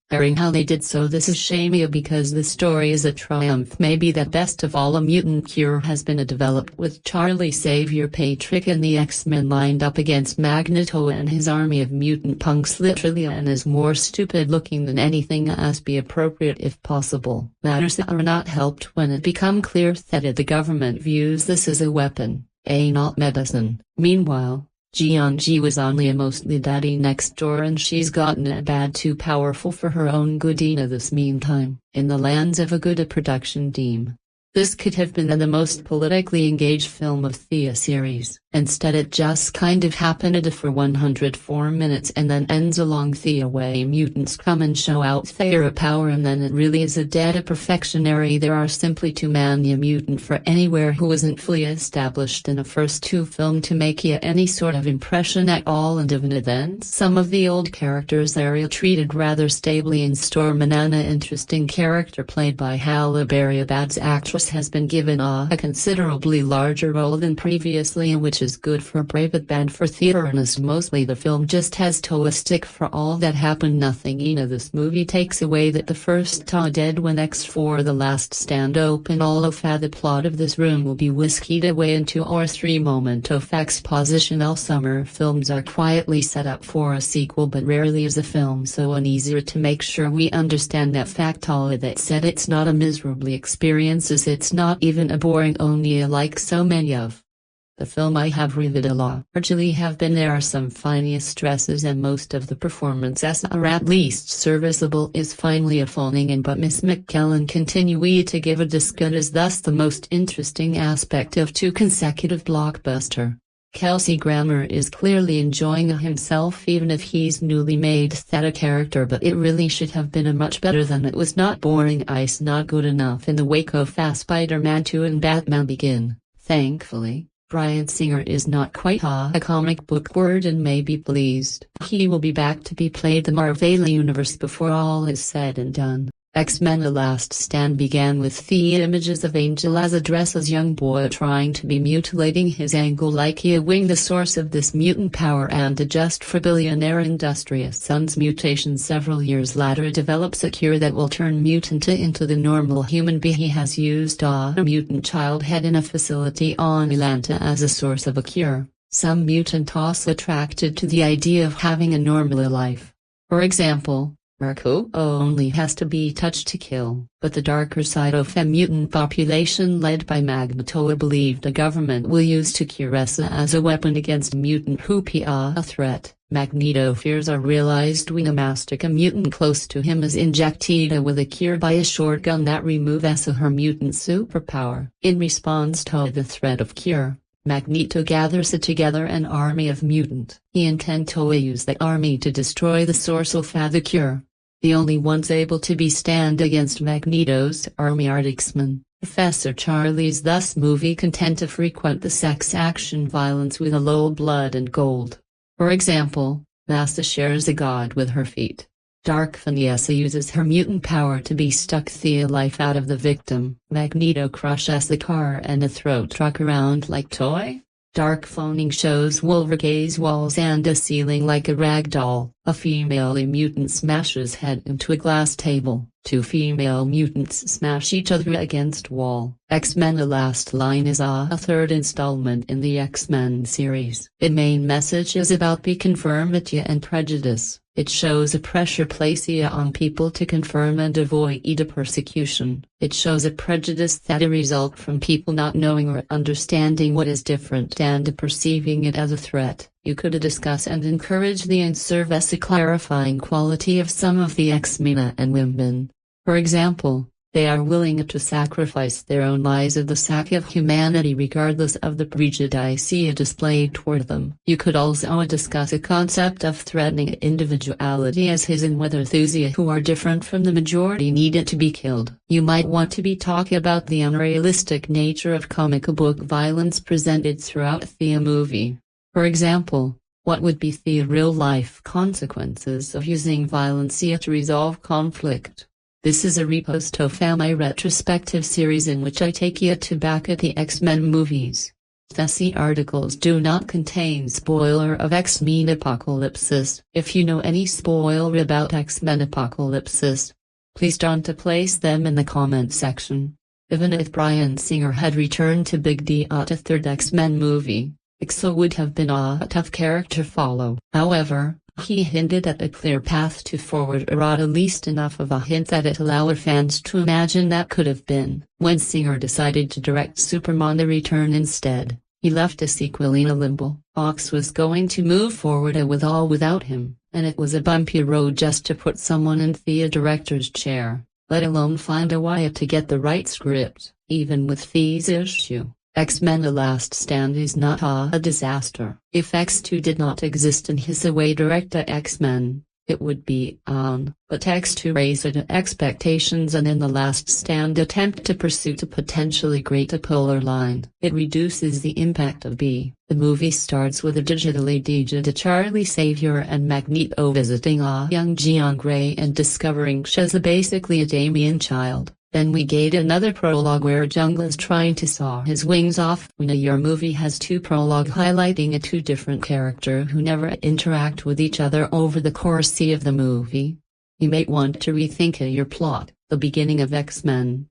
S1: airing how they did so. This is shamey because the story is a triumph. Maybe the best of all, a mutant cure has been developed with Charlie Xavier Patrick and the X-Men lined up against Magneto and his army of mutant punks literally, and is more stupid looking than anything as be appropriate if possible. Matters are not helped when it become clear that the government views this as a weapon, not medicine. Meanwhile, Ji was only a mostly daddy next door, and she's gotten a bad too powerful for her own good in this meantime. In the lands of a good production team, this could have been the most politically engaged film of the series. Instead it just kind of happened for 104 minutes and then ends along the way mutants come and show out their power, and then it really is a data perfectionary. There are simply too many mutant for anywhere who isn't fully established in the first two films to make you any sort of impression at all, and even then some of the old characters are treated rather stably. In Storm, an interesting character played by Halle Berry, a bad actress, has been given a considerably larger role than previously, in which is good for brave but bad for theater, and is mostly the film just has to a stick for all that happened. Nothing in this movie takes away that the first dead when the last stand open. All of the plot of this room will be whisked away in 2 or 3 moment of exposition. All summer films are quietly set up for a sequel, but rarely is a film so uneasy to make sure we understand that fact. All that said, it's not a miserably experiences, it's not even a boring only like so many of the film I have reviewed largely have been. There are some funniest stresses, and most of the performances are at least serviceable. Is finally a falling in, but Miss McKellen continue to give a discut is thus the most interesting aspect of 2 consecutive blockbuster. Kelsey Grammer is clearly enjoying himself even if he's newly made that a character, but it really should have been a much better than it was. Not boring ice, not good enough in the wake of Spider-Man 2 and Batman Begin. Thankfully, Bryan Singer is not quite a comic book word and may be pleased. He will be back to be played the Marvel Universe before all is said and done. X-Men The Last Stand began with the images of Angel as a dresses young boy trying to be mutilating his ankle like he wing, the source of this mutant power, and adjust for billionaire industrious son's mutation. Several years later develops a cure that will turn mutant into the normal human being. He has used a mutant child head in a facility on Atlanta as a source of a cure. Some mutant also attracted to the idea of having a normal life. For example, Marco only has to be touched to kill, but the darker side of a mutant population led by Magneto believed the government will use to cure as a weapon against mutant who a threat. Magneto fears are realized when a mastic mutant close to him is injected with a cure by a shotgun that removes her mutant superpower. In response to the threat of cure, Magneto gathers together an army of mutant. He intends to use the army to destroy the source of the cure. The only ones able to be stand against Magneto's army are X-Men. Professor Charlie's thus movie content to frequent the sex action violence with a low blood and gold. For example, Masta shares a god with her feet. Dark Vanessa uses her mutant power to be stuck the life out of the victim. Magneto crushes the car and a throat truck around like toy. Dark Phoning shows Wolverine's walls and a ceiling like a rag doll. A female mutant smashes head into a glass table. 2 female mutants smash each other against wall. X-Men The Last Line is a 3rd installment in the X-Men series. Its main message is about conformity and prejudice. It shows a pressure placed on people to conform and avoid persecution. It shows a prejudice that result from people not knowing or understanding what is different and perceiving it as a threat. You could discuss and encourage the and serve as a clarifying quality of some of the X-Men and women. For example, They are willing to sacrifice their own lives of the sake of humanity regardless of the prejudice displayed toward them. You could also discuss a concept of threatening individuality as his and whether enthusiasts who are different from the majority needed to be killed. You might want to be talking about the unrealistic nature of comic book violence presented throughout the movie. For example, what would be the real-life consequences of using violence to resolve conflict? This is a repost of my retrospective series in which I take you to back at the X-Men movies. The articles do not contain spoiler of X-Men Apocalypse. If you know any spoiler about X-Men Apocalypse, please don't place them in the comment section. Even if Bryan Singer had returned to Big D at a third X-Men movie, X would have been a tough character to follow. However, he hinted at a clear path to forward, or at least enough of a hint that it allowed fans to imagine that could have been. When Singer decided to direct Superman The Return instead, he left a sequel in a limbo. Fox was going to move forward with or without him, and it was a bumpy road just to put someone in the director's chair, let alone find a way to get the right script. Even with this issue, X-Men The Last Stand is not a disaster. If X2 did not exist in his way direct X-Men, it would be on, but X2 raised expectations and in The Last Stand attempt to pursue a potentially greater polar line. It reduces the impact of B. The movie starts with a digitally digit Charlie Xavier and Magneto visiting a young Jean Grey and discovering she's basically a Damien child. Then we get another prologue where Jungle is trying to saw his wings off. Your movie has two prologues highlighting two different characters who never interact with each other over the course of the movie. You may want to rethink your plot. The beginning of X-Men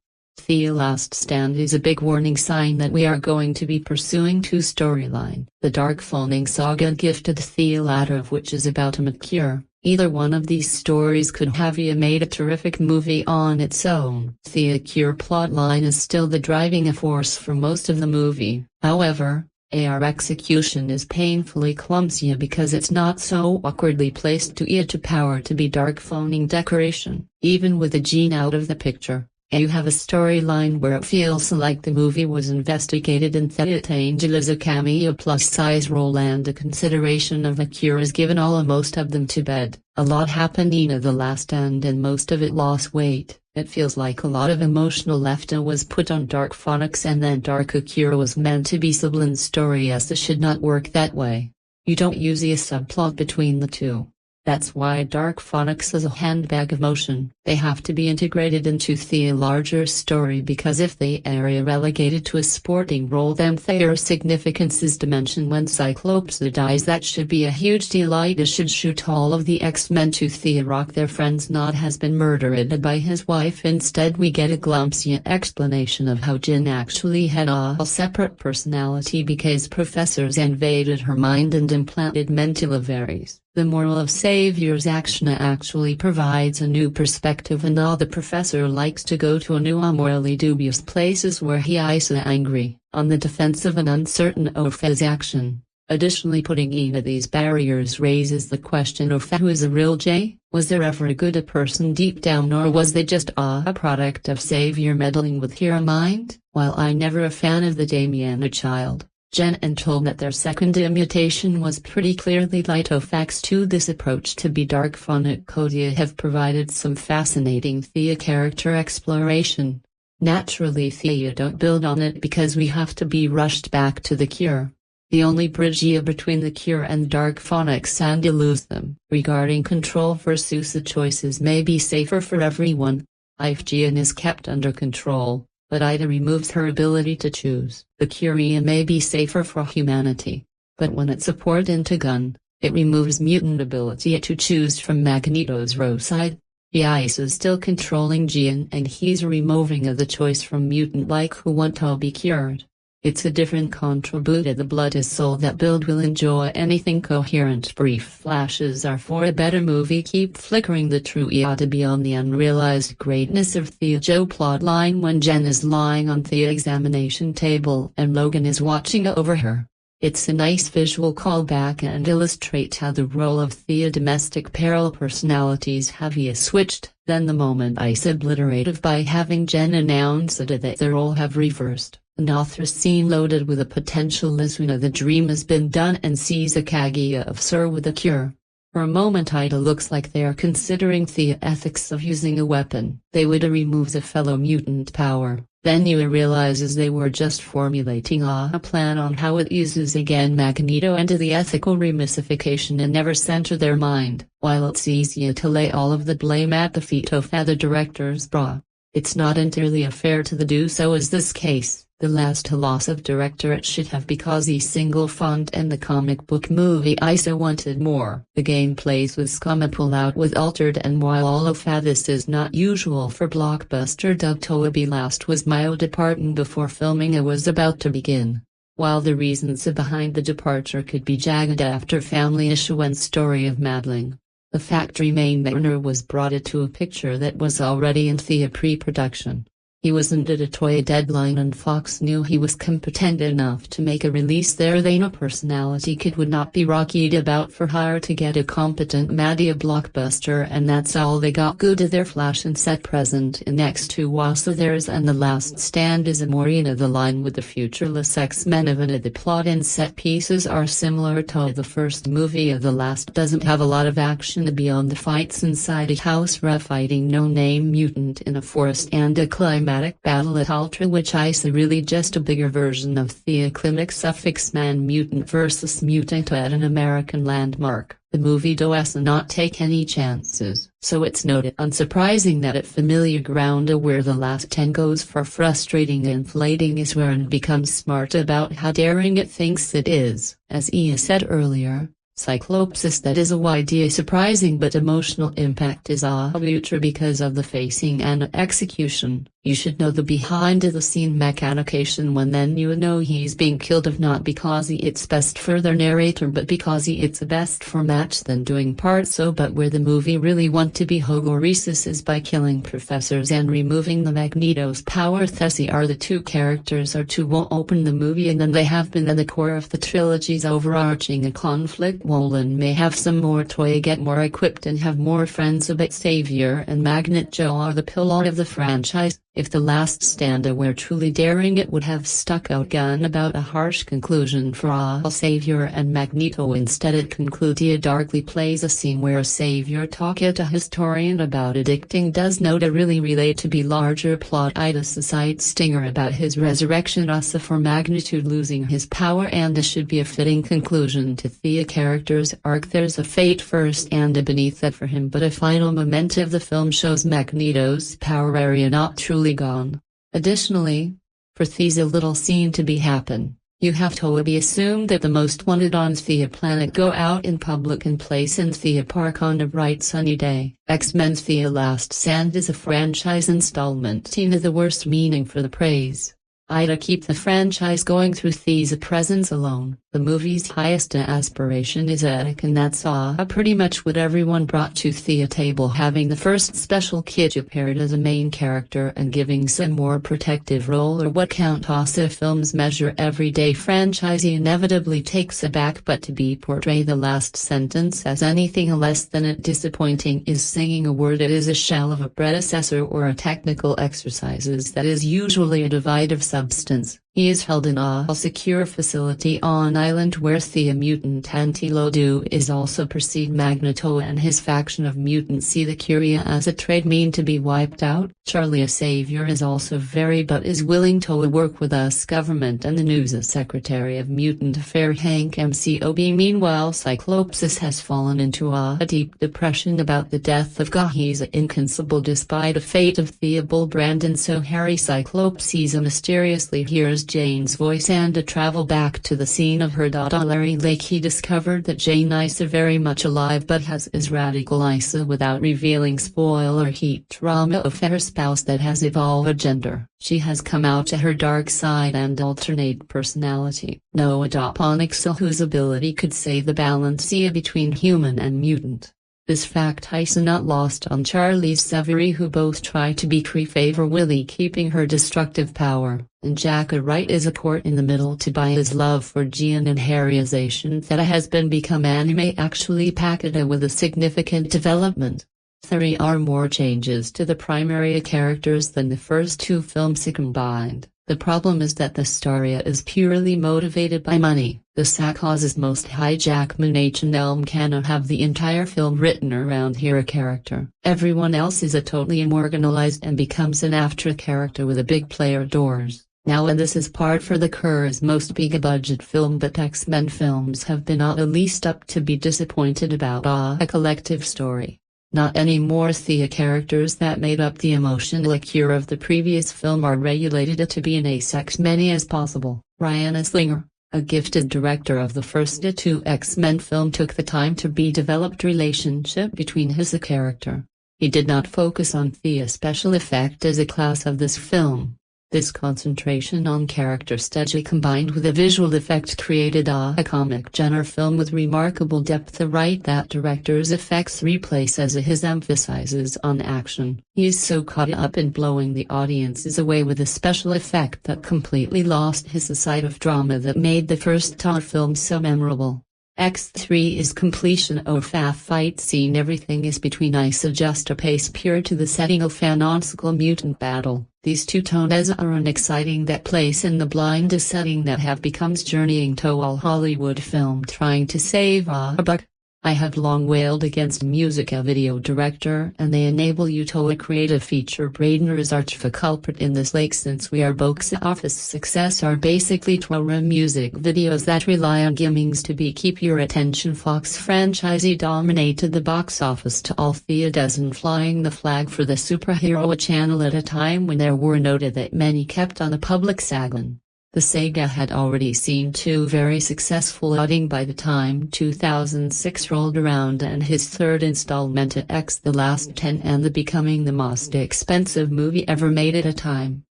S1: The Last Stand is a big warning sign that we are going to be pursuing two storylines. The Dark Phoning Saga gifted the latter of which is about a cure. Either one of these stories could have made a terrific movie on its own. The Cure plotline is still the driving force for most of the movie. However, our execution is painfully clumsy because it's not so awkwardly placed to power to be dark phoning decoration. Even with the gene out of the picture, you have a storyline where it feels like the movie was investigated and that Angel is a cameo plus-size role and a consideration of a cure is given most of them to bed. A lot happened in The Last Stand and most of it lost weight. It feels like a lot of emotional left was put on Dark Phoenix and then Dark Cure was meant to be Siblin's story as it should not work that way. You don't use a subplot between the two. That's why Dark Phoenix is a handbag of motion. They have to be integrated into the larger story because if they are relegated to a sporting role then their significance is diminished. When Cyclops dies, that should be a huge deal. It should shoot all of the X-Men to the rock their friends not has been murdered by his wife. Instead we get a glimpsy explanation of how Jean actually had a separate personality because professors invaded her mind and implanted mental varies. The moral of Xavier's action actually provides a new perspective, and the professor likes to go to new morally dubious places where he is angry, on the defensive and uncertain of his action. Additionally, putting in these barriers raises the question of who is a real J? Was there ever a good person deep down, or was they just a product of Xavier meddling with her mind? While I'm never a fan of the Damien child, Jen and told that their second mutation was pretty clearly facts to this approach to be Dark Phoenix have provided some fascinating character exploration. Naturally don't build on it because we have to be rushed back to the Cure. The only bridge between the Cure and Dark Phoenix and lose them. Regarding control versus the choices may be safer for everyone. If Jean is kept under control, but Ida removes her ability to choose. The Cure may be safer for humanity, but when it's poured into gun, it removes mutant ability to choose from Magneto's raw side. Ice is still controlling Jean and he's removing the choice from mutant like who want to be cured. It's a different contribute. The blood is soul that build will enjoy anything coherent. Brief flashes are for a better movie. Keep flickering the true to beyond the unrealized greatness of the Joe plotline when Jen is lying on the examination table and Logan is watching over her. It's a nice visual callback and illustrates how the role of Thea domestic peril personalities have switched. Then the moment is obliterated by having Jen announce that their role have reversed. An author's scene loaded with a potential Lizuna the dream has been done and sees a Kaguya of Sir with a cure. For a moment Ida looks like they are considering the ethics of using a weapon. They would remove the fellow mutant power. Then you realizes they were just formulating a plan on how it uses again Magneto into the ethical ramification and never center their mind. While it's easier to lay all of the blame at the feet of the director's bra, it's not entirely fair to do so as this case. The last loss of director it should have because he single font and the comic book movie ISO wanted more. The game plays with scum and pull out with altered and while all of this is not usual for blockbuster dub Toby Last was mild departing before filming it was about to begin. While the reasons behind the departure could be jagged after family issue and story of Madeline, the fact remained that Warner was brought it to a picture that was already in the pre-production. He wasn't at a toy deadline and Fox knew he was competent enough to make a release there. They know personality kid would not be rockied about for hire to get a competent media blockbuster and that's all they got. Good to their flash and set present in X2 was theirs and The Last Stand is a more the line with the futureless X-Men even the plot and set pieces are similar to the first movie. The last doesn't have a lot of action beyond the fights inside a house fighting no-name mutant in a forest and a climax battle at Ultra which is really just a bigger version of the climax of X-Men mutant versus mutant at an American landmark. The movie does not take any chances, so it's not unsurprising that at familiar ground where The Last 10 goes for frustrating inflating is where it becomes smart about how daring it thinks it is. As Ia said earlier, Cyclopsis that is a idea surprising but emotional impact is a future because of the facing and execution. You should know the behind the scene mechanication when then you know he's being killed if not because it's best for their narrator but because it's best for match than doing part so but where the movie really want to be Hogoresis is by killing professors and removing the Magneto's power. Thessi are the two characters or two won't open the movie and then they have been at the core of the trilogy's overarching conflict. Wolverine may have some more toy get more equipped and have more friends but Xavier and Magneto are the pillar of the franchise. If The Last Stand were truly daring it would have stuck out gun about a harsh conclusion for Xavier and Magneto. Instead it concluded darkly plays a scene where Xavier talk at a historian about addicting does not really relate to be larger plot itis a side stinger about his resurrection also for magnitude losing his power and this should be a fitting conclusion to the character's arc. There's a fate first and a beneath that for him but a final moment of the film shows Magneto's power area not truly gone. Additionally, for these a little scene to be happen, you have to be assumed that the most wanted on the planet go out in public and place in the park on a bright sunny day. X-Men's The Last Stand is a franchise installment teen of the worst meaning for the praise. Ida keep the franchise going through Thea's presence alone. The movie's highest aspiration is epic and that's pretty much what everyone brought to the table, having the first special kid appeared as a main character and giving some more protective role or what count also films measure everyday franchise inevitably takes aback but to be portray the last sentence as anything less than disappointing is singing a word it is a shell of a predecessor or a technical exercises that is usually a divide of substance. He is held in a secure facility on island where the mutant anti-Lodu is also perceived. Magneto and his faction of mutants see the Curia as a trade mean to be wiped out. Charlie a savior is also very but is willing to work with us government and the news secretary of mutant affair Hank MCOB. Meanwhile Cyclopsis has fallen into a deep depression about the death of Gahi's inconceivable despite the fate of Theobald Brandon so Harry Cyclopsis mysteriously hears Jane's voice and to travel back to the scene of her Larry Lake he discovered that Jane is very much alive but has is radical Isa without revealing spoiler heat trauma of her spouse that has evolved a gender. She has come out to her dark side and alternate personality. No adoponic whose ability could save the balance between human and mutant. This fact is not lost on Charlie Severy, who both try to be favor Willie keeping her destructive power, and Jack Wright is a court in the middle to buy his love for Gian and Harryization that has been become anime actually packaged with a significant development. There are more changes to the primary characters than the first two films combined. The problem is that the story is purely motivated by money. This causes most Hugh Jackman H&M cannot have the entire film written around hero character. Everyone else is a totally immortalized and becomes an after character with a big player doors. Now, and this is part for the Kerr's most big budget film, but X-Men films have been at least up to be disappointed about a collective story. Not anymore. The characters that made up the emotional core of the previous film are regulated to be as many as possible. Ryan Slinger, a gifted director of the first two X-Men film, took the time to be developed relationship between his character. He did not focus on the special effect as a class of this film. This concentration on character study combined with a visual effect created a comic genre film with remarkable depth. Right, that director's effects replace as his emphasizes on action. He is so caught up in blowing the audiences away with a special effect that completely lost his side of drama that made the first film so memorable. X3 is completion of a fight scene. Everything is between ice, just a pace pure to the setting of an on-scale mutant battle. These two tones are an exciting that place in the blind setting that have become journeying to all Hollywood film trying to save a buck. I have long wailed against music video director, and they enable you to create a feature. Braden is arch the culprit in this lake, since we are box office success are basically Torah music videos that rely on gimmings to keep your attention. Fox franchise dominated the box office to all the dozen, flying the flag for the superhero channel at a time when there were noted that many kept on the public sagging. The Sega had already seen two very successful outings by the time 2006 rolled around, and his third installment XMenTheLastStand and the becoming the most expensive movie ever made at a time.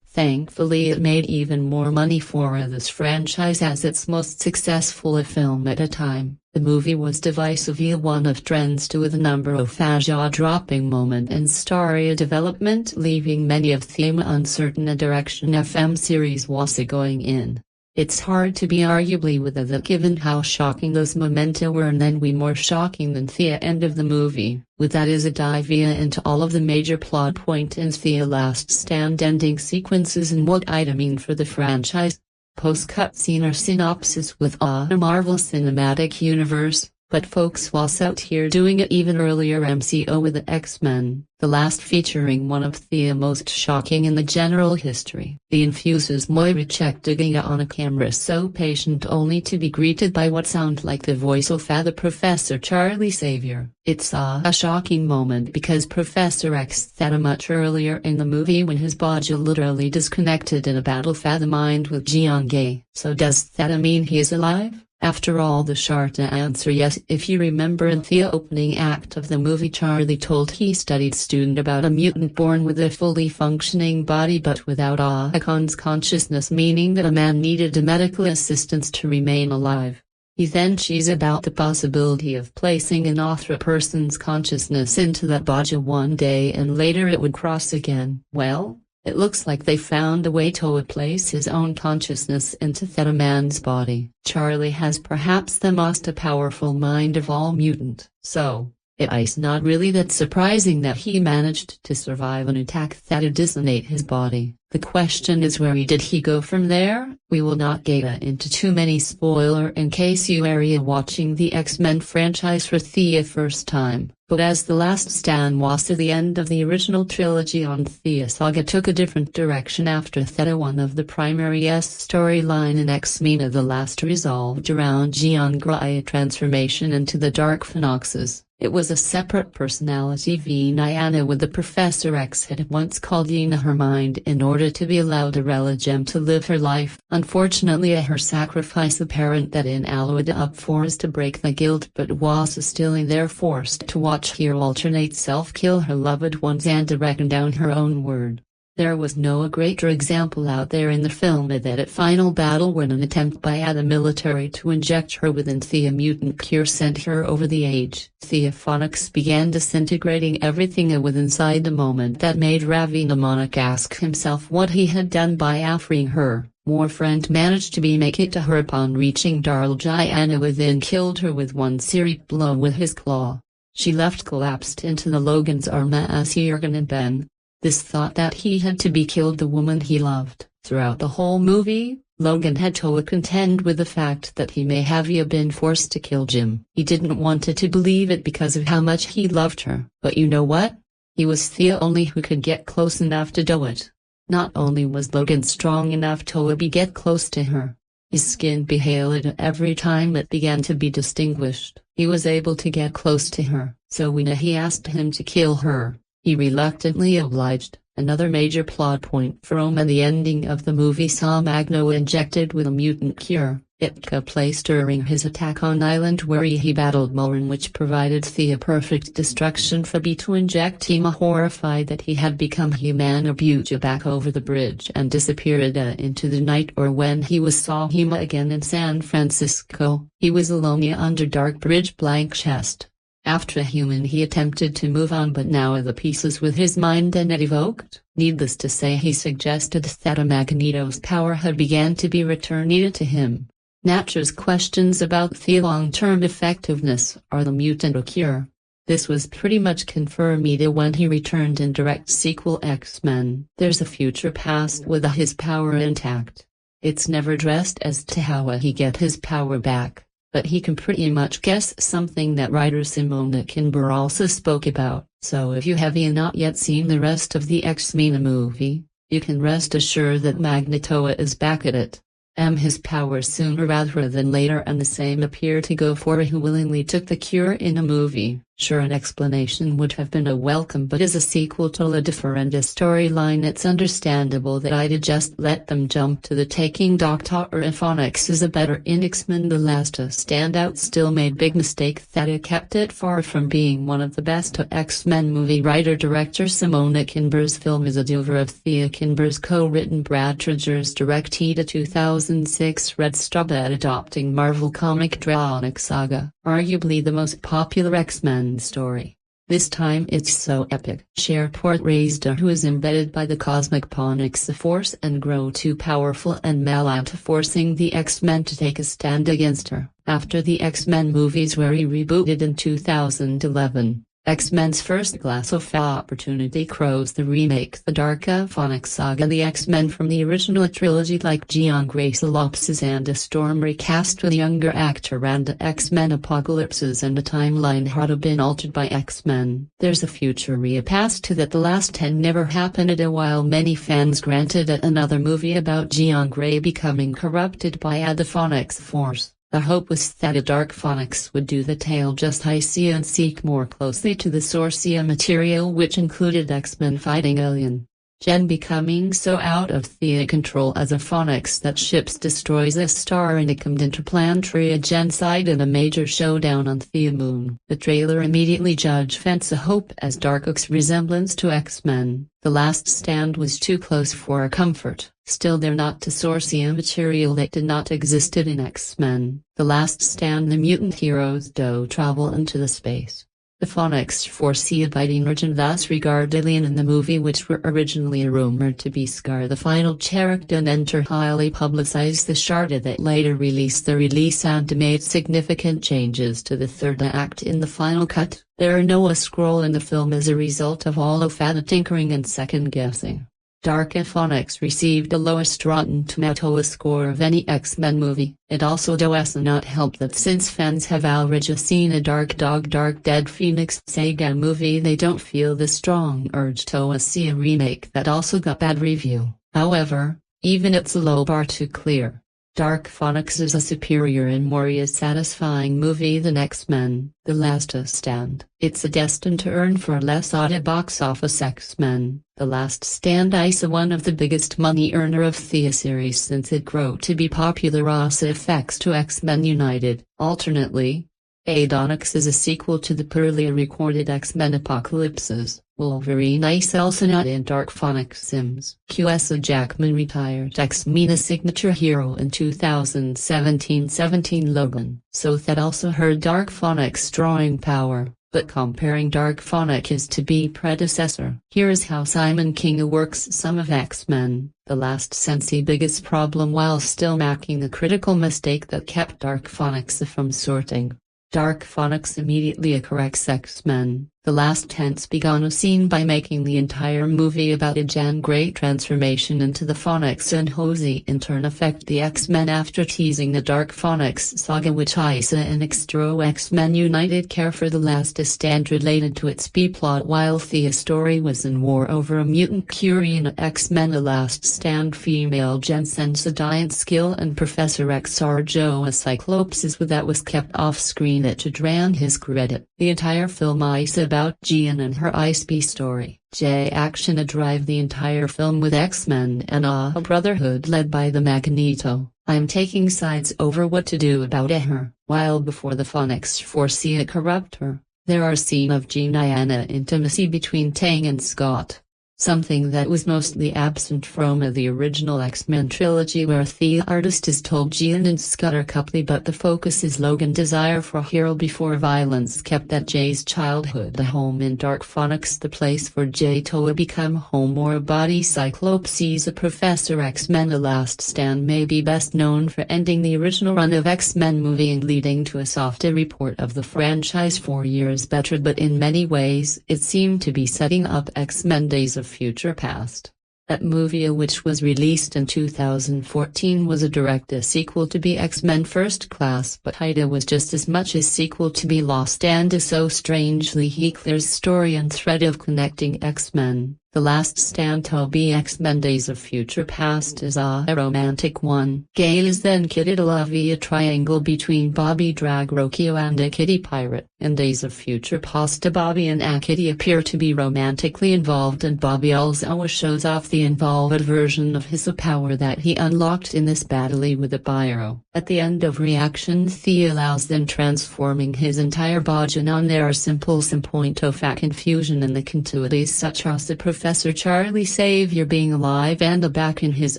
S1: Thankfully, it made even more money for this franchise as its most successful film at a time. The movie was divisively one of trends to with a number of jaw-dropping moments and story development, leaving many of them uncertain a direction FM series was going in. It's hard to be arguably with that given how shocking those momenta were, and then more shocking than the end of the movie. With that is a dive into all of the major plot point in the Last Stand ending sequences and what I mean for the franchise. Post-cutscene or synopsis with a Marvel Cinematic Universe, but folks was out here doing it even earlier. MCO with the X-Men, the last featuring one of the most shocking in the general history. The infuses Moira check digging on a camera, so patient only to be greeted by what sound like the voice of the Professor Charlie Xavier. It's a shocking moment because Professor X that much earlier in the movie when his body literally disconnected in a battle for the mind with Gian Gay. So does that mean he is alive? After all, the short answer yes. If you remember in the opening act of the movie, Charlie told he studied student about a mutant born with a fully functioning body but without a consciousness, meaning that a man needed a medical assistance to remain alive. He then cheats about the possibility of placing an author person's consciousness into that body one day and later it would cross again. Well, it looks like they found a way to place his own consciousness into that man's body. Charlie has perhaps the most powerful mind of all mutant, so it is not really that surprising that he managed to survive an attack that would dissonate his body. The question is, where did he go from there? We will not get into too many spoiler in case you are watching the X-Men franchise for the first time, but as The Last Stand was to the end of the original trilogy on the saga took a different direction after that. One of the primary storyline in X-Men the Last resolved around Jean Grey's transformation into the Dark Phoenixes. It was a separate personality Viana with the Professor X had once called Yena her mind in order to be allowed a Religem to live her life. Unfortunately, her sacrifice apparent that in allowed up forced to break the guilt but was still in there forced to watch her alternate self kill her loved ones and to reckon down her own word. There was no greater example out there in the film of that final battle when an attempt by the military to inject her with a mutant cure sent her over the edge. Theophonics began disintegrating everything with inside the moment that made Ravi Mnemonic ask himself what he had done by freeing her. Warfriend managed to make it to her upon reaching Darljana within killed her with one searing blow with his claw. She left collapsed into the Logan's arm as he and Ben. This thought that he had to be killed the woman he loved. Throughout the whole movie, Logan had to contend with the fact that he may have been forced to kill Jim. He didn't want to believe it because of how much he loved her. But you know what? He was the only who could get close enough to do it. Not only was Logan strong enough to get close to her, his skin behaled every time it began to be distinguished. He was able to get close to her, so when he asked him to kill her, he reluctantly obliged. Another major plot point for and the ending of the movie saw Magneto injected with a mutant cure. It took place during his attack on Island where he battled Mulren, which provided the perfect destruction for B to inject him. Horrified that he had become human, Abuja back over the bridge and disappeared into the night. Or when he saw him again in San Francisco, he was alone under dark bridge blank chest. After human he attempted to move on, but now the pieces with his mind and evoked. Needless to say, he suggested that Magneto's power had began to be returned to him. Nature's questions about the long-term effectiveness are the mutant cure. This was pretty much confirmed when he returned in direct sequel X-Men. There's a future past with his power intact. It's never addressed as to how he get his power back, but he can pretty much guess something that writer Simona Kimber also spoke about. So if you have not yet seen the rest of the X-Men movie, you can rest assured that Magneto is back at it. His power sooner rather than later, and the same appear to go for who willingly took the cure in a movie. Sure, an explanation would have been welcome, but as a sequel to a different storyline it's understandable that I'd just let them jump to the taking. Dr. Phonics is a better in XMenTheLastStand out still made big mistake that it kept it far from being one of the best. X-Men movie writer-director Simona Kimber's film is a dover of Thea Kimber's co-written Brad Trigger's directed 2006 Red Strawberry adopting Marvel comic Dronic Saga, arguably the most popular X-Men story. This time it's so epic. Shareport raised who is embedded by the cosmic Ponyx the Force and grow too powerful and malign, forcing the X-Men to take a stand against her. After the X-Men movies were rebooted in 2011, X-Men's first glass of opportunity crows the remake The Dark Phonics Saga. The X-Men from the original trilogy like Jean Grey Lopes and a Storm recast with younger actor and X-Men Apocalypses, and the timeline had been altered by X-Men. There's a future past to that the last 10 never happened. While many fans granted it another movie about Jean Grey becoming corrupted by the Phonics Force, the hope was that a Dark Phonics would do the tale just and seek more closely to the source material, which included X-Men fighting Alien Gen becoming so out of the control as a Phonics that ships destroys a star and it interplanetary genocide in a major showdown on the moon. The trailer immediately judged fans a hope as Dark's resemblance to X-Men. The Last Stand was too close for comfort. Still, they're not to source material that did not existed in X-Men. The Last Stand, the mutant heroes do travel into the space. The Phonics foresee a biting origin, thus regard Alien in the movie, which were originally rumored to be Scar the final character, and enter highly publicized the Sharda that later released the release and made significant changes to the third act in the final cut. There are no scroll in the film as a result of all of the tinkering and second guessing. Dark Phonics received the lowest Rotten Tomatoes score of any X-Men movie. It also does not help that since fans have already seen a Dark Dead Phoenix Saga movie, they don't feel the strong urge to see a remake that also got bad review. However, even it's a low bar to clear. Dark Phonics is a superior and more satisfying movie than X-Men, The Last Stand. It's destined to earn far less at a box office. X-Men, The Last Stand is one of the biggest money earner of the series since it grew to be popular as effects to X-Men United. Alternately, Adonix is a sequel to the poorly recorded X-Men Apocalypses. Wolverine is also not in Dark Phoenix Sims. Hugh Jackman retired X-Men a signature hero in 2017 Logan. So that also heard Dark Phoenix drawing power, but comparing Dark Phoenix to be predecessor. Here is how Simon King works some of X-Men, The Last Stand's biggest problem while still making the critical mistake that kept Dark Phoenix from sorting. Dark Phoenix immediately corrects X-Men. The Last Stand began a scene by making the entire movie about a Jean Grey transformation into the Phoenix and Hosey in turn affect the X-Men after teasing the Dark Phoenix saga which Isa and Extro X-Men United care for the Last Stand related to its B-plot while Thea's story was in war over a mutant cure in X-Men The Last Stand female Jensen's a giant skill and Professor X Joe a Cyclops is that was kept off screen to drain his credit. The entire film is about Jean and her ISP story. J action drive the entire film with X-Men and a brotherhood led by the Magneto. I'm taking sides over what to do about her. While before the Phoenix foresee a corrupt her, there are scenes of Jean-Diana intimacy between Tang and Scott. Something that was mostly absent from the original X-Men trilogy where the artist is told Jean and Scott are coupley but the focus is Logan's desire for a hero before violence kept at Jay's childhood a home in Dark Phoenix the place for Jay to become home or a body Cyclops sees a Professor X-Men The Last Stand may be best known for ending the original run of X-Men movie and leading to a softer report of the franchise 4 years better but in many ways it seemed to be setting up X-Men Days of Future Past. That movie which was released in 2014 was a direct sequel to be X-Men First Class but Ida was just as much a sequel to be Lost and so strangely he clears story and thread of connecting X-Men. The Last Stand to be X-Men Days of Future Past is a romantic one. Gay is then kidded a love via triangle between Bobby Dragrokio and a kitty pirate. In Days of Future Past Bobby and a kitty appear to be romantically involved and Bobby also shows off the involved version of his power that he unlocked in this battle with the pyro. At the end of reaction Thea allows them transforming his entire body and there are some point of confusion in the continuities such as the Professor Charlie Xavier being alive and back in his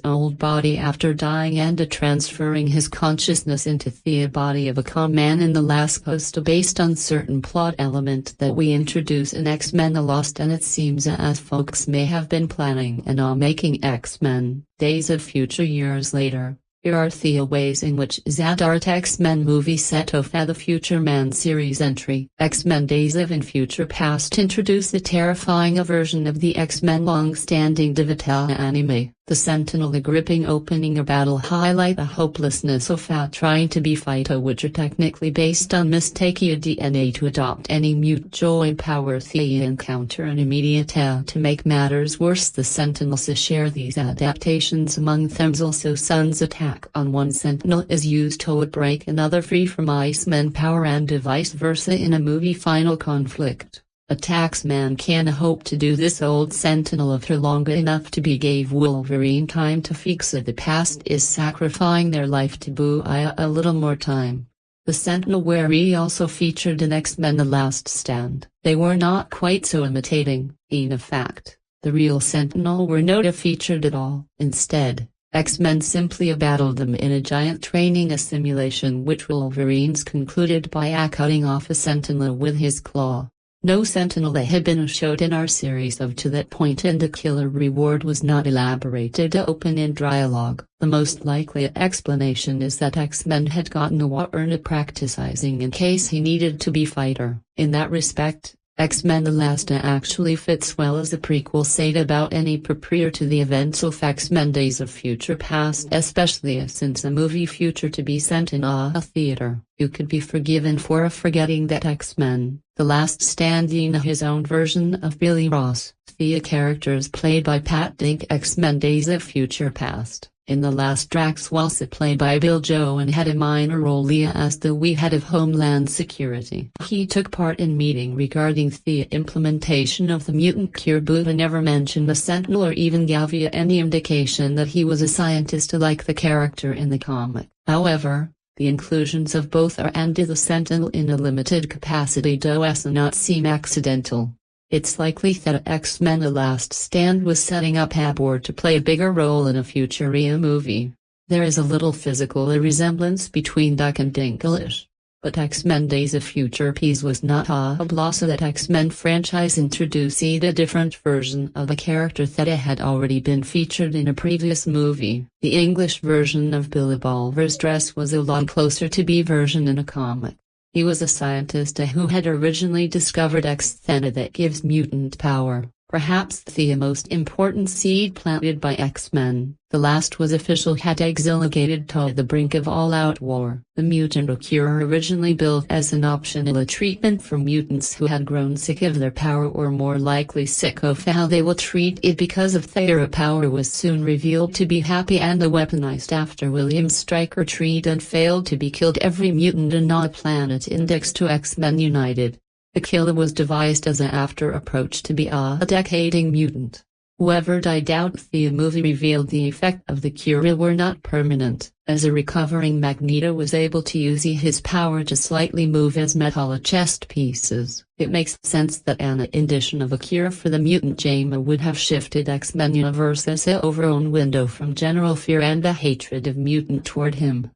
S1: old body after dying and transferring his consciousness into the body of a common man in the last post based on certain plot element that we introduce in X-Men The Lost and it seems as folks may have been planning and making X-Men Days of Future years later. Here are the ways in which Zadart X-Men movie set off the Future Man series entry. X-Men Days of in Future Past introduce the terrifying version of the X-Men long-standing Divital anime. The Sentinel gripping opening a battle highlight the hopelessness of trying to be Phyto which are technically based on mistaking DNA to adopt any mutant joy power the encounter and immediate to make matters worse the Sentinels share these adaptations among them also Sun's attack on one Sentinel is used to break another free from Iceman power and vice versa in a movie final conflict. A taxman can hope to do this old Sentinel of her long enough to be gave Wolverine time to fix the past is sacrificing their life to buy a little more time. The Sentinel were also featured in X-Men The Last Stand. They were not quite so imitating, in fact, the real Sentinel were not featured at all. Instead, X-Men simply battled them in a giant training simulation which Wolverine's concluded by cutting off a Sentinel with his claw. No Sentinel that had been showed in our series up to that point and the killer reward was not elaborated open in dialogue. The most likely explanation is that X-Men had gotten a Warner practicing in case he needed to be fighter. In that respect, X-Men The Last actually fits well as a prequel said about any prior to the events of X-Men Days of Future Past especially since the movie Future to be sent in a theater. You could be forgiven for forgetting that X-Men The Last Stand in his own version of Billy Ross. The characters played by Pat Dink X-Men Days of Future Past. In the last Drax was played by Bill Joe and had a minor role as the head of Homeland Security. He took part in meeting regarding the implementation of the mutant cure but never mentioned the Sentinel or even gave any indication that he was a scientist like the character in the comic. However, The inclusions of both are and the Sentinel in a limited capacity does not seem accidental. It's likely that X-Men The Last Stand was setting up Haber to play a bigger role in a future movie. There is a little physical resemblance between Duck and Dinklage. But X-Men Days of Future Peace was not a loss that X-Men franchise introduced a different version of a character that had already been featured in a previous movie. The English version of Billy Bulver's dress was a lot closer to B version in a comic. He was a scientist who had originally discovered X-Thena that gives mutant power. Perhaps the most important seed planted by X-Men, the last was official had exiligated to the brink of all-out war. The mutant cure originally built as an optional treatment for mutants who had grown sick of their power or more likely sick of how they will treat it because of their power was soon revealed to be happy and weaponized after William Stryker treated and failed to be killed every mutant in a planet indexed to X-Men United. The killer was devised as an after approach to be a decaying mutant. Whoever died out the movie revealed the effect of the cure were not permanent, as a recovering Magneto was able to use his power to slightly move his metal chest pieces. It makes sense that an addition of a cure for the mutant Jama would have shifted X-Men Universe's overall window from general fear and a hatred of mutant toward him.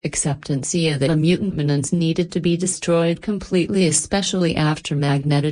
S1: Acceptance that the mutant mutants needed to be destroyed completely, especially after Magneto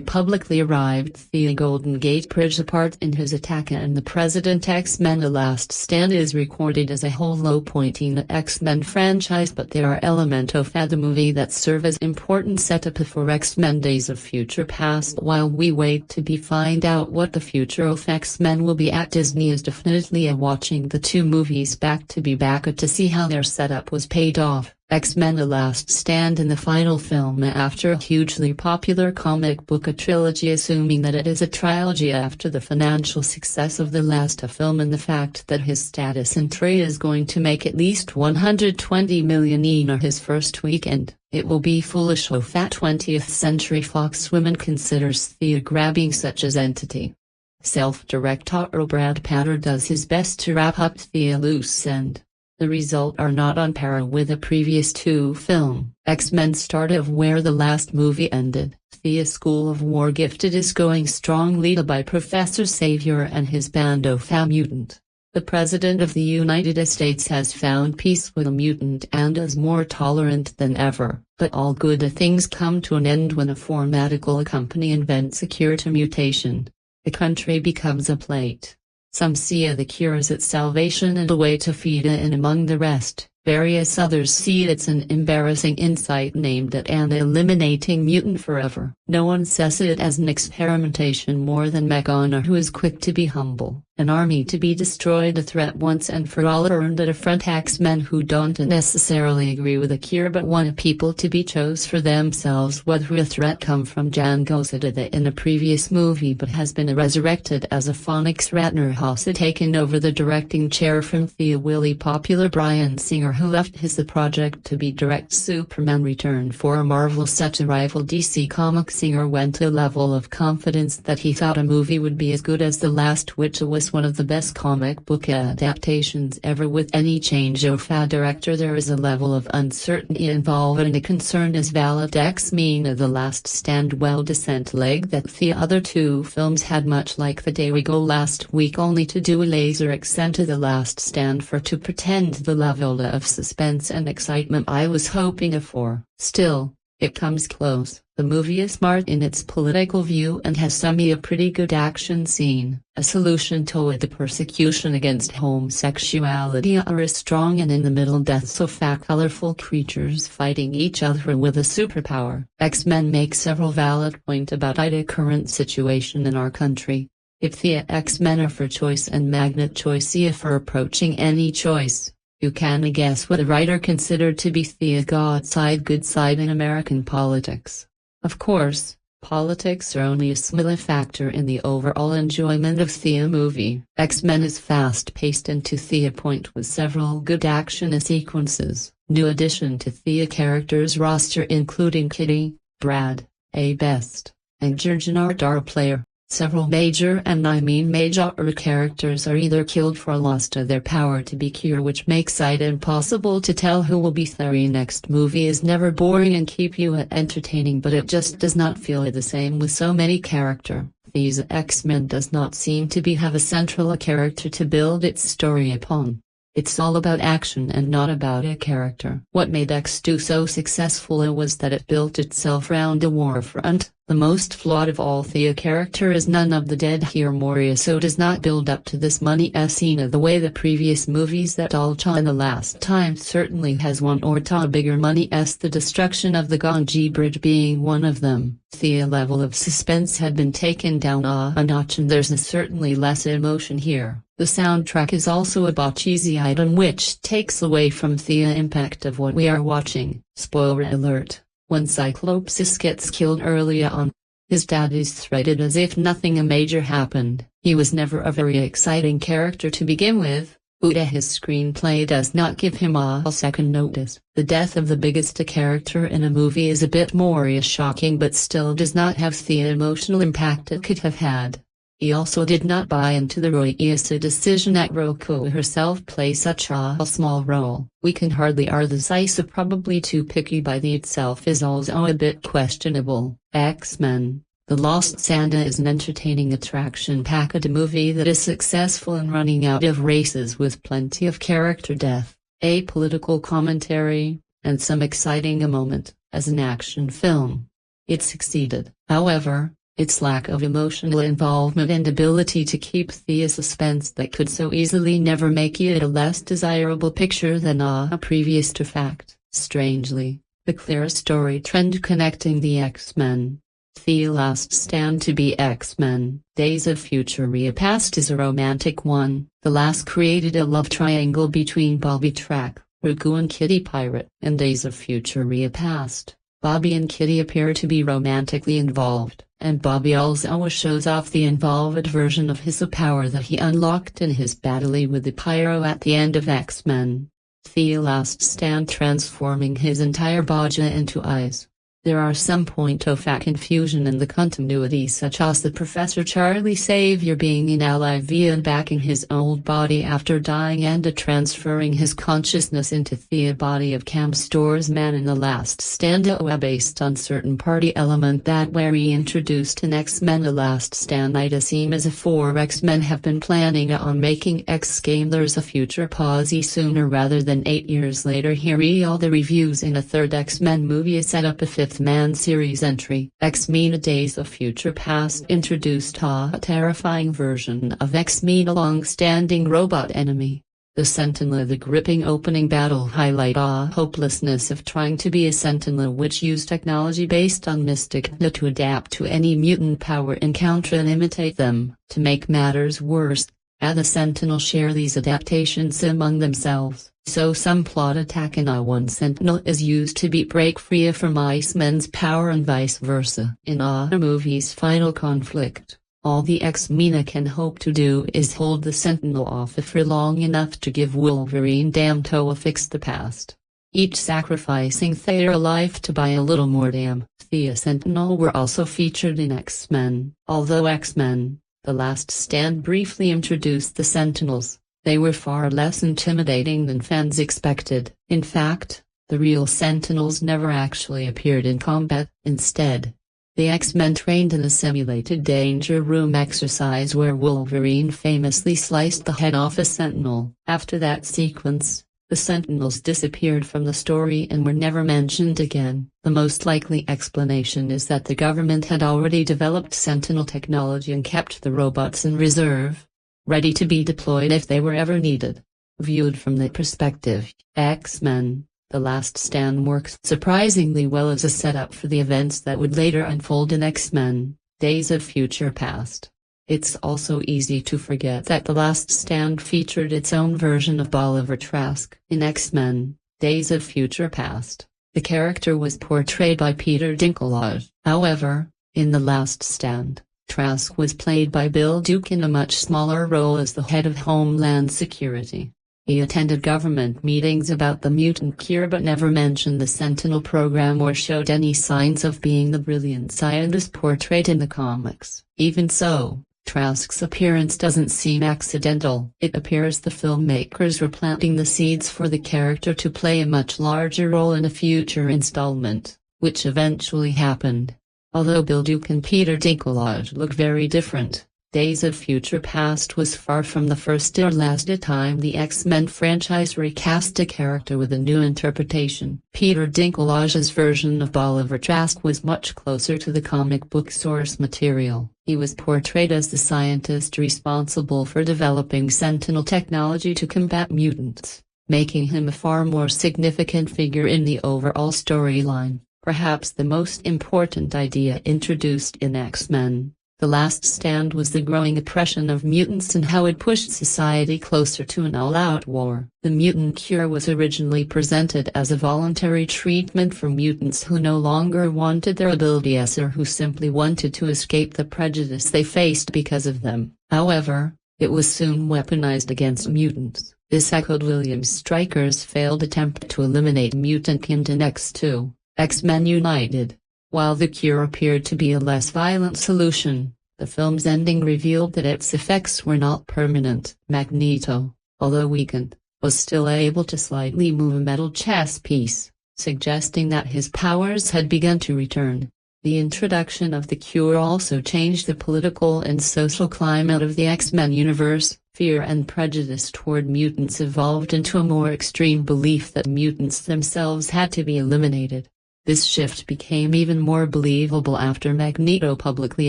S1: publicly arrived the Golden Gate Bridge apart in his attack and the President X-Men The Last Stand is recorded as a whole low point in the X-Men franchise, but there are elements of the movie that serve as important setup for X-Men Days of Future Past. While we wait to find out what the future of X-Men will be at, Disney is definitely watching the two movies back to see how their setup was paid off. X-Men The Last Stand in the final film after a hugely popular comic book trilogy, assuming that it is a trilogy after the financial success of the last film and the fact that his status in trade is going to make at least $120 million in his first weekend. It will be foolish if 20th Century Fox women considers grabbing such as entity. Self-director Brad Patter does his best to wrap up the loose end. The results are not on par with the previous two films. X-Men start of where the last movie ended. The School of War gifted is going strong, led by Professor Xavier and his band of mutant. The President of the United States has found peace with a mutant and is more tolerant than ever. But all good things come to an end when a pharmaceutical company invents a cure to mutation. The country becomes a plate. Some see the cure as its salvation and a way to feed it, and among the rest, various others see it's an embarrassing insight aimed at an eliminating mutant forever. No one says it as an experimentation more than McKellen, who is quick to be humble. An army to be destroyed, a threat once and for all earned at a front. X-Men who don't necessarily agree with the cure but want people to be chose for themselves. Whether a threat come from Django Zeta in a previous movie but has been resurrected as a Phoenix Ratner has taken over the directing chair from the Willy popular Bryan Singer, who left the project to be direct Superman Return for Marvel. Such a rival DC Comics. Singer went to a level of confidence that he thought a movie would be as good as the last, which was one of the best comic book adaptations ever. With any change of a director, there is a level of uncertainty involved, and the concern is valid. X-Men The Last Stand well descent leg that the other two films had, much like The Day We Go last week, only to do a laser accent to The Last Stand for to pretend the level of suspense and excitement I was hoping for. Still, it comes close. The movie is smart in its political view and has a pretty good action scene. A solution to the persecution against homosexuality are strong and in the middle deaths of colorful creatures fighting each other with a superpower. X-Men make several valid points about the current situation in our country. If the X-Men are for choice and Magnet choice for approaching any choice, you can guess what a writer considered to be the good side in American politics. Of course, politics are only a small factor in the overall enjoyment of the movie. X-Men is fast-paced and to the point with several good action sequences. New addition to the characters roster including Kitty, Brad, A. Best, and Georgian Ardar player. Several major and I mean major characters are either killed or lost to their power to be cured, which makes it impossible to tell who will be the next. Movie is never boring and keep you entertaining, but it just does not feel the same with so many characters. These X-Men does not seem to have a central character to build its story upon. It's all about action and not about a character. What made X2 so successful was that it built itself around a war front. The most flawed of all, the character is none of the dead here. Moria so does not build up to this money scene the way the previous movies that all saw in the last time certainly has one or two bigger money the destruction of the Ganges Bridge being one of them. The level of suspense had been taken down a notch and there's certainly less emotion here. The soundtrack is also a cheesy item which takes away from the impact of what we are watching. Spoiler alert. When Cyclops gets killed early on, his dad is threatened as if nothing major happened. He was never a very exciting character to begin with, but his screenplay does not give him a second notice. The death of the biggest character in a movie is a bit more shocking but still does not have the emotional impact it could have had. He also did not buy into the Roy's decision that Roku herself play such a small role. We can hardly decisive, probably too picky by the itself is also a bit questionable. X-Men, The Lost Stand is an entertaining attraction-packed movie that is successful in running out of races with plenty of character death, a political commentary, and some exciting moment. As an action film, it succeeded. However, its lack of emotional involvement and ability to keep the suspense that could so easily never make it a less desirable picture than a previous to fact. Strangely, the clear story trend connecting the X-Men, The Last Stand to be X-Men, Days of Future Past is a romantic one. The last created a love triangle between Bobby Track, Ragu and Kitty Pirate. In Days of Future Past, Bobby and Kitty appear to be romantically involved, and Bobby also shows off the involved version of his power that he unlocked in his battle with the Pyro at the end of X-Men, The Last Stand, transforming his entire body into ice. There are some point of confusion in the continuity, such as the Professor Charlie Xavier being in alive and backing his old body after dying and transferring his consciousness into the body of Cam Store's man in The Last Stand, based on certain party element that were reintroduced in X-Men The Last Stand. It seems as if 4 X-Men have been planning on making X-Game There's a Future Pause sooner rather than 8 years later. Here all the reviews in a third X-Men movie set up a 5th Man series entry. X-Men Days of Future Past introduced a terrifying version of X-Men, a long-standing robot enemy, the Sentinel. The gripping opening battle highlight hopelessness of trying to be a Sentinel, which used technology based on Mystic to adapt to any mutant power encounter and imitate them. To make matters worse, the Sentinel share these adaptations among themselves, so some plot attack in one Sentinel is used to break free from Iceman's power and vice versa. In a movie's final conflict, all the X-Men can hope to do is hold the Sentinel off for long enough to give Wolverine time to fix the past, each sacrificing their life to buy a little more time. The Sentinel were also featured in X-Men. Although X-Men, The Last Stand briefly introduced the Sentinels, they were far less intimidating than fans expected. In fact, the real Sentinels never actually appeared in combat. Instead, the X-Men trained in a simulated danger room exercise where Wolverine famously sliced the head off a Sentinel. After that sequence, the Sentinels disappeared from the story and were never mentioned again. The most likely explanation is that the government had already developed Sentinel technology and kept the robots in reserve, ready to be deployed if they were ever needed. Viewed from the perspective, X-Men, The Last Stand works surprisingly well as a setup for the events that would later unfold in X-Men, Days of Future Past. It's also easy to forget that The Last Stand featured its own version of Bolivar Trask. In X-Men, Days of Future Past, the character was portrayed by Peter Dinklage. However, in The Last Stand, Trask was played by Bill Duke in a much smaller role as the head of Homeland Security. He attended government meetings about the mutant cure but never mentioned the Sentinel program or showed any signs of being the brilliant scientist portrayed in the comics. Even so, Trask's appearance doesn't seem accidental. It appears the filmmakers were planting the seeds for the character to play a much larger role in a future installment, which eventually happened. Although Bill Duke and Peter Dinklage look very different, Days of Future Past was far from the first or last time the X-Men franchise recast a character with a new interpretation. Peter Dinklage's version of Oliver Trask was much closer to the comic book source material. He was portrayed as the scientist responsible for developing Sentinel technology to combat mutants, making him a far more significant figure in the overall storyline. Perhaps the most important idea introduced in X-Men The Last Stand was the growing oppression of mutants and how it pushed society closer to an all-out war. The mutant cure was originally presented as a voluntary treatment for mutants who no longer wanted their abilities or who simply wanted to escape the prejudice they faced because of them. However, it was soon weaponized against mutants. This echoed William Stryker's failed attempt to eliminate mutant kind in X2, X-Men United. While the cure appeared to be a less violent solution, the film's ending revealed that its effects were not permanent. Magneto, although weakened, was still able to slightly move a metal chess piece, suggesting that his powers had begun to return. The introduction of the cure also changed the political and social climate of the X-Men universe. Fear and prejudice toward mutants evolved into a more extreme belief that mutants themselves had to be eliminated. This shift became even more believable after Magneto publicly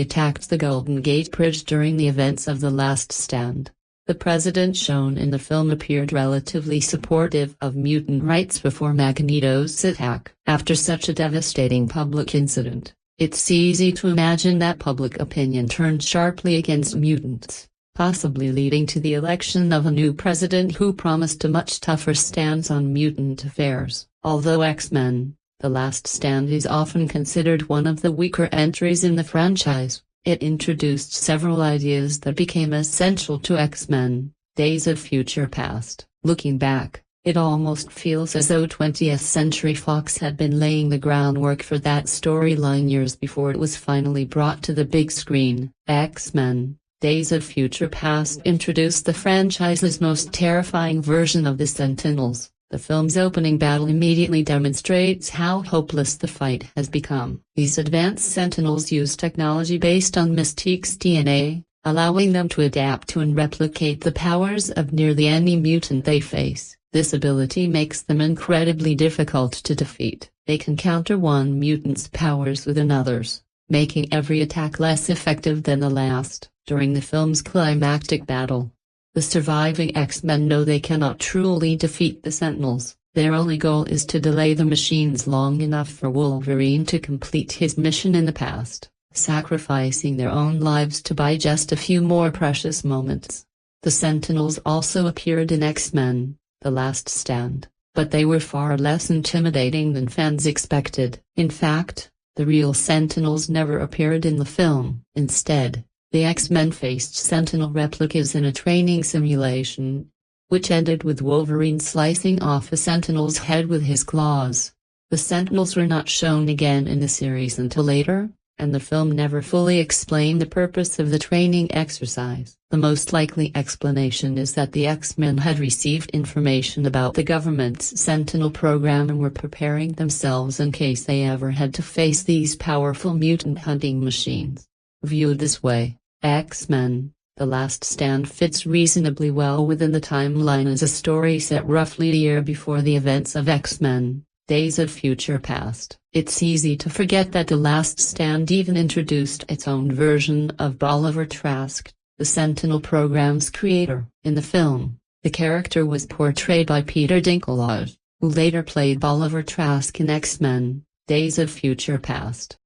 S1: attacked the Golden Gate Bridge during the events of The Last Stand. The president shown in the film appeared relatively supportive of mutant rights before Magneto's attack. After such a devastating public incident, it's easy to imagine that public opinion turned sharply against mutants, possibly leading to the election of a new president who promised a much tougher stance on mutant affairs. Although X-Men The Last Stand is often considered one of the weaker entries in the franchise, it introduced several ideas that became essential to X-Men, Days of Future Past. Looking back, it almost feels as though 20th Century Fox had been laying the groundwork for that storyline years before it was finally brought to the big screen. X-Men, Days of Future Past introduced the franchise's most terrifying version of the Sentinels. The film's opening battle immediately demonstrates how hopeless the fight has become. These advanced Sentinels use technology based on Mystique's DNA, allowing them to adapt to and replicate the powers of nearly any mutant they face. This ability makes them incredibly difficult to defeat. They can counter one mutant's powers with another's, making every attack less effective than the last. During the film's climactic battle, the surviving X-Men know they cannot truly defeat the Sentinels. Their only goal is to delay the machines long enough for Wolverine to complete his mission in the past, sacrificing their own lives to buy just a few more precious moments. The Sentinels also appeared in X-Men, The Last Stand, but they were far less intimidating than fans expected. In fact, the real Sentinels never appeared in the film. Instead, the X-Men faced Sentinel replicas in a training simulation, which ended with Wolverine slicing off a Sentinel's head with his claws. The Sentinels were not shown again in the series until later, and the film never fully explained the purpose of the training exercise. The most likely explanation is that the X-Men had received information about the government's Sentinel program and were preparing themselves in case they ever had to face these powerful mutant hunting machines. Viewed this way, X-Men, The Last Stand fits reasonably well within the timeline as a story set roughly a year before the events of X-Men, Days of Future Past. It's easy to forget that The Last Stand even introduced its own version of Oliver Trask, the Sentinel program's creator. In the film, the character was portrayed by Peter Dinklage, who later played Oliver Trask in X-Men, Days of Future Past.